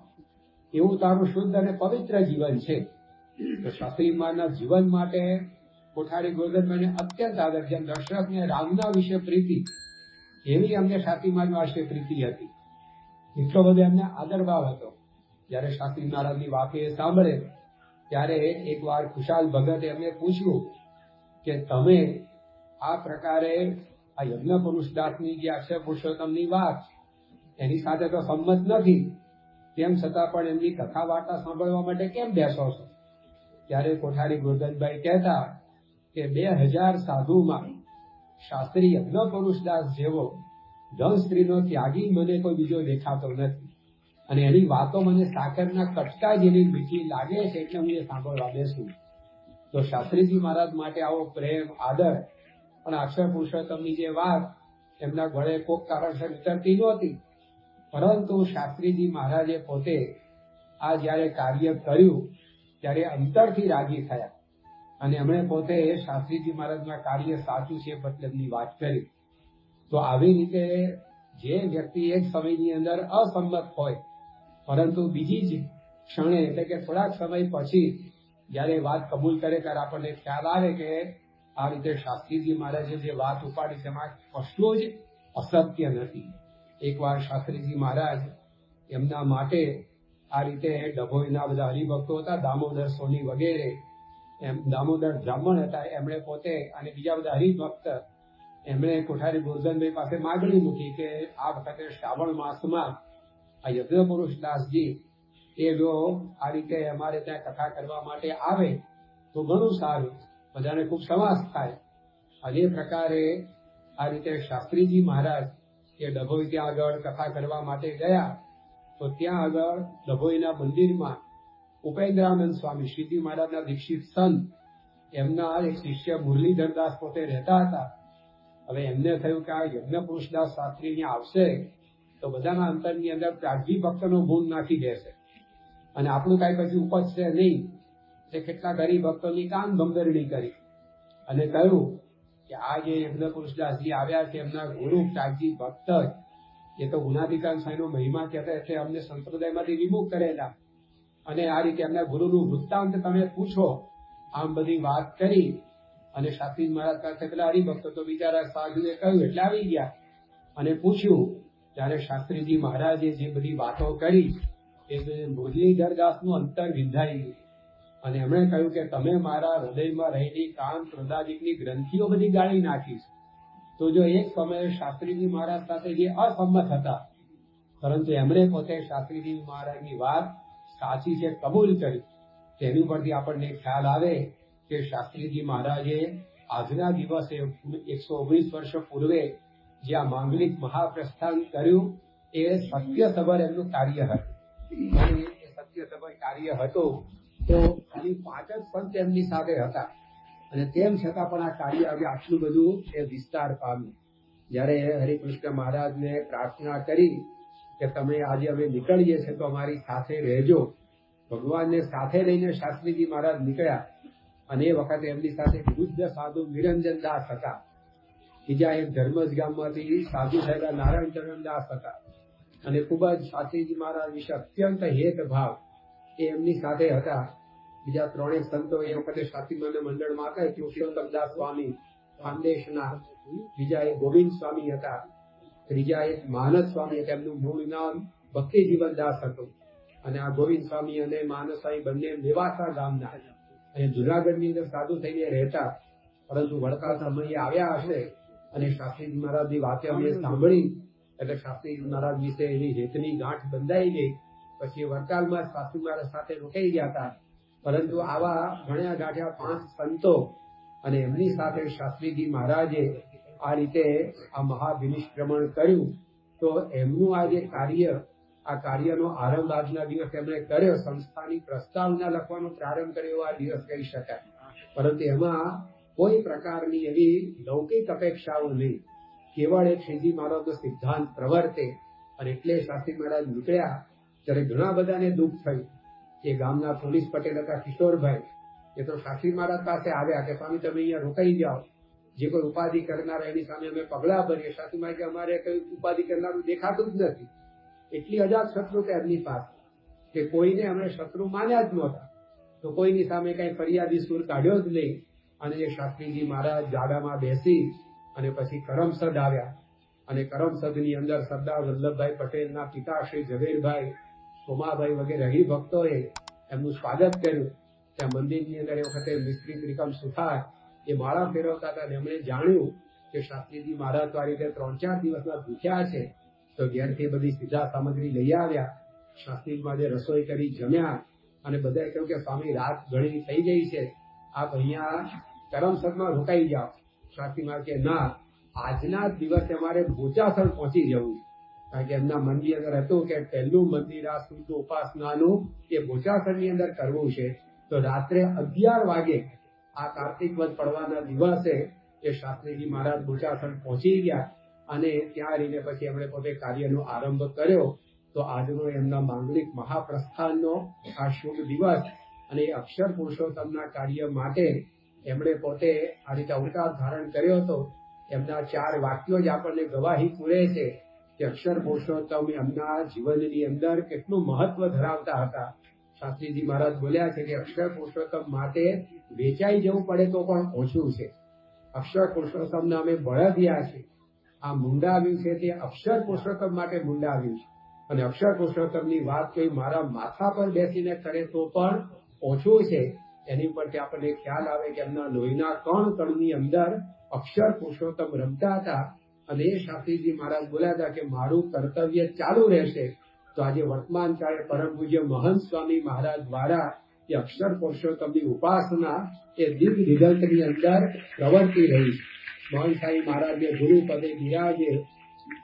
એવું તારું શુદ્ધ અને પવિત્ર જીવન છે. તો શાસ્ત્રી મહારાજના જીવન માટે કોઠારી ગોરધનભાઈને અત્યંત આદર. જેમ દશરથને રામના વિશે પ્રીતિ, એવી અમને શાસ્ત્રી મહારાજ વિશે પ્રીતિ હતી. એટલો બધો એમને આદરભાવ હતો. જયારે શાસ્ત્રી મહારાજની વાતો એ સાંભળે ત્યારે એકવાર ખુશાલ ભગતે એમને પૂછ્યું કે તમે આ પ્રકારે આ યજ્ઞ પુરુષ દાસની જે અક્ષર પુરુષોત્તમની વાત એની સાથે તો સંમત નથી, તેમ છતાં પણ એમની કથા વાર્તા સાંભળવા માટે કેમ બેસો છો? ત્યારે કોઠારી ગોરધનભાઈ કહેતા કે 2000 સાધુમાં શાસ્ત્રી યજ્ઞ પુરુષદાસ જેવો ધન સ્ત્રીનો ત્યાગી મને કોઈ બીજો દેખાતો નથી, અને એની વાતો મને સાકરના કટકા જેવી મીઠી લાગે છે, એટલે હું એ સાંભળવા બેસું. તો શાસ્ત્રીજી મહારાજ માટે આવો પ્રેમ, આદર, પણ અક્ષર પુરુષોત્તમની જે વાત એમના ગળે કોક કારણસર ઉતરતી નહોતી. પરંતુ શાસ્ત્રીજી મહારાજે પોતે આ જયારે કાર્ય કર્યું ત્યારે અંતરથી રાજી થયા અને એમણે પોતે શાસ્ત્રીજી મહારાજના કાર્ય સાચું છે મતલબની વાત કરી. તો આવી રીતે જે વ્યક્તિ એક સમયની અંદર અસંમત હોય પરંતુ બીજી જ ક્ષણે એટલે કે થોડાક સમય પછી જયારે વાત કબૂલ કરે ત્યારે આપણને ખ્યાલ આવે કે આ રીતે શાસ્ત્રીજી મહારાજે જે વાત ઉપાડી તેમાં કશું જ અસત્ય નથી. એકવાર શાસ્ત્રીજી મહારાજ એમના માટે આ રીતે ડભોઈના બધા હરિભક્તો હતા, દામોદર સોની વગેરે, એમ દામોદર બ્રાહ્મણ હતા, એમણે પોતે અને બીજા બધા હરિભક્ત એમણે કોઠારી ગોરધનભાઈ પાસે માગણી મૂકી કે આ વખતે શ્રાવણ માસમાં આ યજ્ઞ પુરુષ દાસજી એ જો આ રીતે અમારે ત્યાં કથા કરવા માટે આવે તો ઘણું સારું, બધાને ખૂબ સમાસ થાય. અને એ પ્રકારે આ રીતે શાસ્ત્રીજી મહારાજ એ ડભોઈ ત્યાં આગળ કથા કરવા માટે ગયા. તો ત્યાં આગળ ડભોઈના મંદિરમાં ઉપેન્દ્રાનંદ સ્વામી, શ્રીજી મહારાજના દીક્ષિત સંત, એમના એક શિષ્ય મુરલીધરદાસ પોતે રહેતા હતા. હવે એમને થયું કે આ યજ્ઞ પુરુષદાસ શાસ્ત્રી અહીંયા આવશે તો બધાના અંતરની અંદર પ્રાગજી ભક્તનો ભૂલ નાખી દેશે અને આપણું કાંઈ પછી ઉપજશે નહીં. તે કેટલા ગરીબ ભક્તોની કાન ભંગરણી કરી અને કહ્યું કે આ જે યજ્ઞ પુરુષદાસજી આવ્યા છે એમના ગુરુ પ્રાગજી ભક્ત, એ તો ગુણાધિકાર સાંઈનો મહિમા કહેતા એટલે અમને સંપ્રદાયમાંથી વિમુખ કરેલા, અને આ રીતે એમના ગુરુનું વૃત્તાંત તમે પૂછો, આમ બધી વાત કરી અને શાસ્ત્રીજી મહારાજ પાસે પેલા હરિભક્તો તો બિચારા સાધુએ કહ્યું એટલે આવી ગયા અને પૂછ્યું ત્યારે શાસ્ત્રીજી મહારાજે જે બધી વાતો કરી એ મુરલીધરદાસનું અંતર વિંધાઈ ગયું અને એમણે કહ્યું કે તમે મારા હૃદયમાં રહેલી કામ ક્રોધાદિકની ગ્રંથિઓ બધી ગાળી નાખી છે. તો જો એક સમયે શાસ્ત્રીજી મહારાજ સાથે જે અસંમત હતા, પરંતુ એમણે પોતે શાસ્ત્રીજી મહારાજની વાત સાચી છે કબૂલ કરી, તેની પરથી આપણને ખ્યાલ આવે કે શાસ્ત્રીજી મહારાજે આજના દિવસે 119 વર્ષ પૂર્વે જે આ માંગલિક મહાપ્રસ્થાન કર્યું એ સત્યસભર એમનું કાર્ય હતું. અને એ સત્યસભર કાર્ય હતું તો ખાલી 5 જ સંત એમની સાથે હતા અને તેમ છતાં પણ આ કાર્ય હવે આટલું બધું એ વિસ્તાર પામ્યું. જ્યારે હરિકૃષ્ણ મહારાજને પ્રાર્થના કરી કે તમે આજે અમે નીકળીએ છીએ તો અમારી સાથે રહેજો, ભગવાનને સાથે લઈને શાસ્ત્રીજી મહારાજ નીકળ્યા અને એ વખતે એમની સાથે વૃદ્ધ સાધુ નિરંજન દાસ હતા. બીજા એક ધર્મજ ગામમાંથી સાધુ સાહેબ નારાયણ ચરણ દાસ હતા અને ખૂબ જ શાસ્ત્રીજી મહારાજ વિશે અત્યંત હેત ભાવ એ એમની સાથે હતા. બીજા 3 સંતો એ વખતે શાસ્ત્રી મંડળમાં હતા, પુરુષોત્તમ દાસ સ્વામી ખાનદેશના, બીજા એક ગોવિંદ સ્વામી હતા, ત્રીજા એક માનસ સ્વામી હતા. એમનું મૂળ નામ ભક્તિ જીવનદાસ હતું અને આ ગોવિંદ સ્વામી અને માનસ સ્વામી બંને મેવાસા ગામના અને જુનાગઢની અંદર સાધુ થઈને રહેતા, પરંતુ વળતા સમયે આવ્યા હશે અને શાસ્ત્રીજી મહારાજની વાતે અમે સાંભળી એટલે શાસ્ત્રીજી મહારાજ વિશે એની હેતની ગાંઠ બંધાઈ ગઈ. પછી વડતાલમાં શાસ્ત્રી મહારાજ સાથે રોકાઈ ગયા હતા. પરંતુ આવા ઘણા ગાંઠ્યા 5 સંતો અને એમની સાથે શાસ્ત્રીજી મહારાજે આ રીતે આ મહાવિનિષ્ક્રમણ કર્યું. તો એમનું આ જે કાર્ય, આ કાર્યનો આરંભ આજના દિવસે એમણે કર્યો, સંસ્થાની પ્રસ્તાવના લખવાનો પ્રારંભ કર્યો આ દિવસ કહી શકાય. પરંતુ એમાં કોઈ પ્રકારની એવી લૌકિક અપેક્ષાઓ નહીં, કેવળ એક શ્રીજી મહારાજનો સિદ્ધાંત પ્રવર્તે. અને એટલે શાસ્ત્રી મહારાજ નીકળ્યા ત્યારે ઘણા બધાને દુઃખ થયું. એ ગામના પોલીસ પટેલ હતા કિશોરભાઈ, એ તો શાસ્ત્રી મહારાજ પાસે આવ્યા કે સ્વામી તમે અહીંયા રોકાઈ જાઓ, જે કોઈ ઉપાધિ કરનાર એની સામે અમે પગલા ભરીએ. શાસ્ત્રી મહારાજ કે અમારે કઈ ઉપાધિ કરનારું દેખાતું જ નથી. એટલી અજાત શત્રુતા એમની પાસે કે કોઈને અમે શત્રુ માન્યા જ નહોતા. તો કોઈની સામે કઈ ફરિયાદી સૂર કાઢ્યો જ નહીં. અને એ શાસ્ત્રીજી મહારાજ ગાડામાં બેસી અને પછી કરમસદ આવ્યા અને કરમસદની અંદર સરદાર વલ્લભભાઈ પટેલના પિતા શ્રી ઝવેરભાઈ, સોમાભાઈ વગેરે હરિભક્તોએ એમનું સ્વાગત કર્યું. ત્યાં મંદિરની અંદર એ વખતે મિસ્ત્રી ત્રિકમ સુથાર એ માળા ફેરવતા હતા અને એમણે જાણ્યું કે શાસ્ત્રીજી મહારાજ તો આ રીતે 3-4 દિવસના ભૂખ્યા છે. તો ઘેરથી બધી સીધા સામગ્રી લઈ આવ્યા. શાસ્ત્રીજીમાં જે રસોઈ કરી જમ્યા અને બધાએ કહ્યું કે સ્વામી રાત ઘણી થઈ ગઈ છે, આપ અહીંયા કરમસદમાં રોકાઈ જાઓ. શાસ્ત્રી મહારાજ કે ના, આજના દિવસે અમારે બોચાસણ પહોંચી જવું છે. કારણ કે એમના મનની અંદર હતું કે પહેલું મંદિર આ શુદ્ધ ઉપાસનાનું એ બોચાસણની અંદર કરવું છે. તો રાત્રે 11 વાગે આ કાર્તિક વદ પડવાના દિવસે એ શાસ્ત્રીજી મહારાજ બોચાસણ પહોંચી ગયા અને ત્યાં રહીને પછી એમણે પોતે કાર્યનો આરંભ કર્યો. તો આજનો એમના માંગલિક મહાપ્રસ્થાનનો આ શુભ દિવસ અને અક્ષર પુરુષોત્તમના કાર્ય માટે એમણે પોતે આ રીતે અવતાર ધારણ કર્યો હતો. એમના 4 વાક્યો જ આપણને ગવાહી પૂરે છે કે અક્ષર પુરુષોત્તમ એમના જીવનની અંદર કેટલું મહત્વ ધરાવતા હતા. શાસ્ત્રીજી મહારાજ બોલ્યા છે કે અક્ષર પુરુષોત્તમ માટે વેચાઈ જવું પડે તો પણ ઓછું છે. અક્ષર પુરુષોત્તમને અમે બળદિયા છે. આ મુંડાવ્યું છે તે અક્ષર પુરુષોત્તમ માટે મુંડાવ્યું છે. અને અક્ષર પુરુષોત્તમની વાત કોઈ મારા માથા પર બેસીને કરે તો પણ ઓછું છે. એની પરથી આપણને ખ્યાલ આવે કે એમના લોહીના કણની અંદર અક્ષર પુરુષોત્તમ રમતા હતા. અને એ શાસ્ત્રીજી મહારાજ બોલ્યા હતા કે મારું કર્તવ્ય ચાલુ રહેશે. તો આજે વર્તમાન કાળે પરમ પૂજ્ય મહંત સ્વામી મહારાજ દ્વારા એ અક્ષર પુરુષોત્તમની ઉપાસના એ દિગ્દિગંતની અંદર પ્રવર્તી રહી છે. મહંત સ્વામી મહારાજને ગુરુ પદે બિરાજે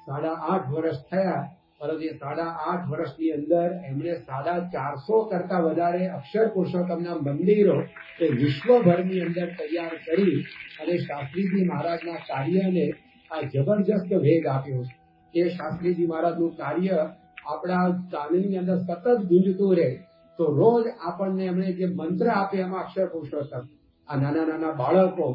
8.5 વર્ષ થયા, પરંતુ એ 8.5 વર્ષની અંદર એમણે 450 કરતા વધારે અક્ષર પુરુષોત્તમના મંદિરો એ વિશ્વભરની અંદર તૈયાર કરી અને શાસ્ત્રીજી મહારાજના કાર્યને આ જબરજસ્ત વેગ આપ્યો છે. એ શાસ્ત્રીજી મહારાજનું કાર્ય આપણા કાનની અંદર સતત ગુંજતું રહે. તો રોજ આપણને એમણે જે મંત્ર આપે એમાં અક્ષર પુરુષોત્તમ, આ નાના નાના બાળકો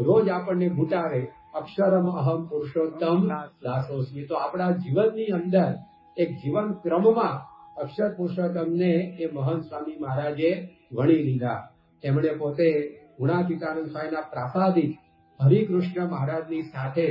રોજ આપણને ઘૂંટાવે અક્ષરમ અહમ પુરુષોત્તમ દાસોસ્મી. તો આપણા જીવનની અંદર એક જીવન ક્રમમાં અક્ષર પુરુષોત્તમને એ મહંત સ્વામી મહારાજે વણી લીધા. એમણે પોતે ગુણાતીતાનંદ સ્વામીના પ્રાસાદિક હરિકૃષ્ણ મહારાજની સાથે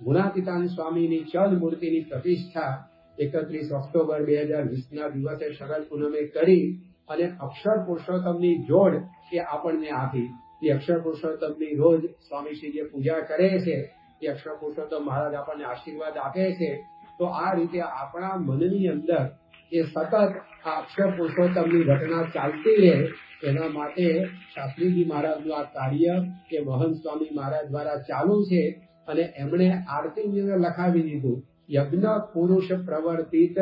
ગુણાતીતાનંદ સ્વામીની ચલ મૂર્તિની પ્રતિષ્ઠા 31 ઓક્ટોબર 2020ના દિવસે શરદ પૂનમે કરી અને અક્ષર પુરુષોત્તમની જોડ એ આપણને આપી. એ અક્ષર પુરુષોત્તમની રોજ સ્વામીશ્રી જે પૂજા કરે છે એ અક્ષર પુરુષોત્તમ મહારાજ આપણને આશીર્વાદ આપે છે. તો આ રીતે આપણા મનની અંદર એ સતત આ અક્ષર પુરુષોત્તમની ઘટના ચાલતી રહે એના માટે શાસ્ત્રીજી મહારાજનું આ કાર્ય એ મહંત સ્વામી મહારાજ દ્વારા ચાલુ છે. અને એમણે આરતી લખાવી દીધું, યજ્ઞ પુરુષ પ્રવર્તિત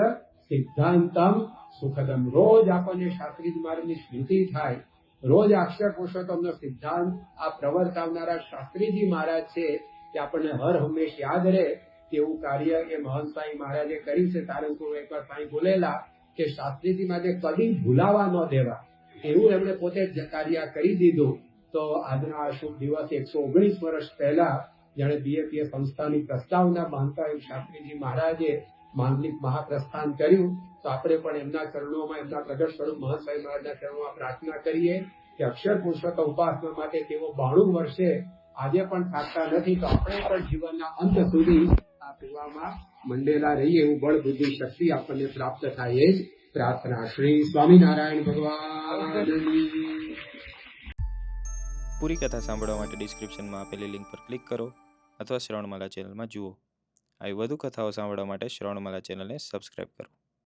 સિદ્ધાંતમ સુખદમ. રોજ આપણને શાસ્ત્રીજી મહારાજની સ્મૃતિ થાય, રોજ અક્ષર પુરુષોત્તમનો સિદ્ધાંત આ પ્રવર્તાવનારા શાસ્ત્રીજી મહારાજ છે તે આપણને હર હંમેશ યાદ રહે તેવું કાર્ય એ મહંત સ્વામી મહારાજે કર્યું છે. સારંગપુર એકવાર સ્વામી બોલેલા કે શાસ્ત્રીજી મહારાજે કદી ભૂલાવા ન દેવા એવું એમણે પોતે જ કાર્ય કરી દીધું. તો આજના આ શુભ દિવસે 119 વર્ષ પહેલા જાણે બીએપીએ સંસ્થાની પ્રસ્તાવના બાંધતા શાસ્ત્રીજી મહારાજે માંગલિક મહાપ્રસ્થાન કર્યું. તો આપણે પણ એમના ચરણોમાં, એમના પ્રગટ સ્વરૂપ મહંત સ્વામી મહારાજના ચરણોમાં પ્રાર્થના કરીએ કે અક્ષર પુરુષોત્તમ ઉપાસના માટે તેઓ 92 વર્ષે આજે પણ થાકતા નથી. તો આપણે પણ જીવનના અંત સુધી આ સેવામાં મંડેલા રહીએ એવું બળ, બુદ્ધિ, શક્તિ આપણને પ્રાપ્ત થાય એ જ પ્રાર્થના. શ્રી સ્વામિનારાયણ ભગવાનની. પૂરી કથા સાંભળવા માટે ડિસ્ક્રિપ્શનમાં આપેલી લિંક પર ક્લિક કરો અથવા શ્રવણમાલા ચેનલમાં જુઓ. આવી વધુ કથાઓ સાંભળવા માટે શ્રવણમાલા ચેનલને સબસ્ક્રાઇબ કરો.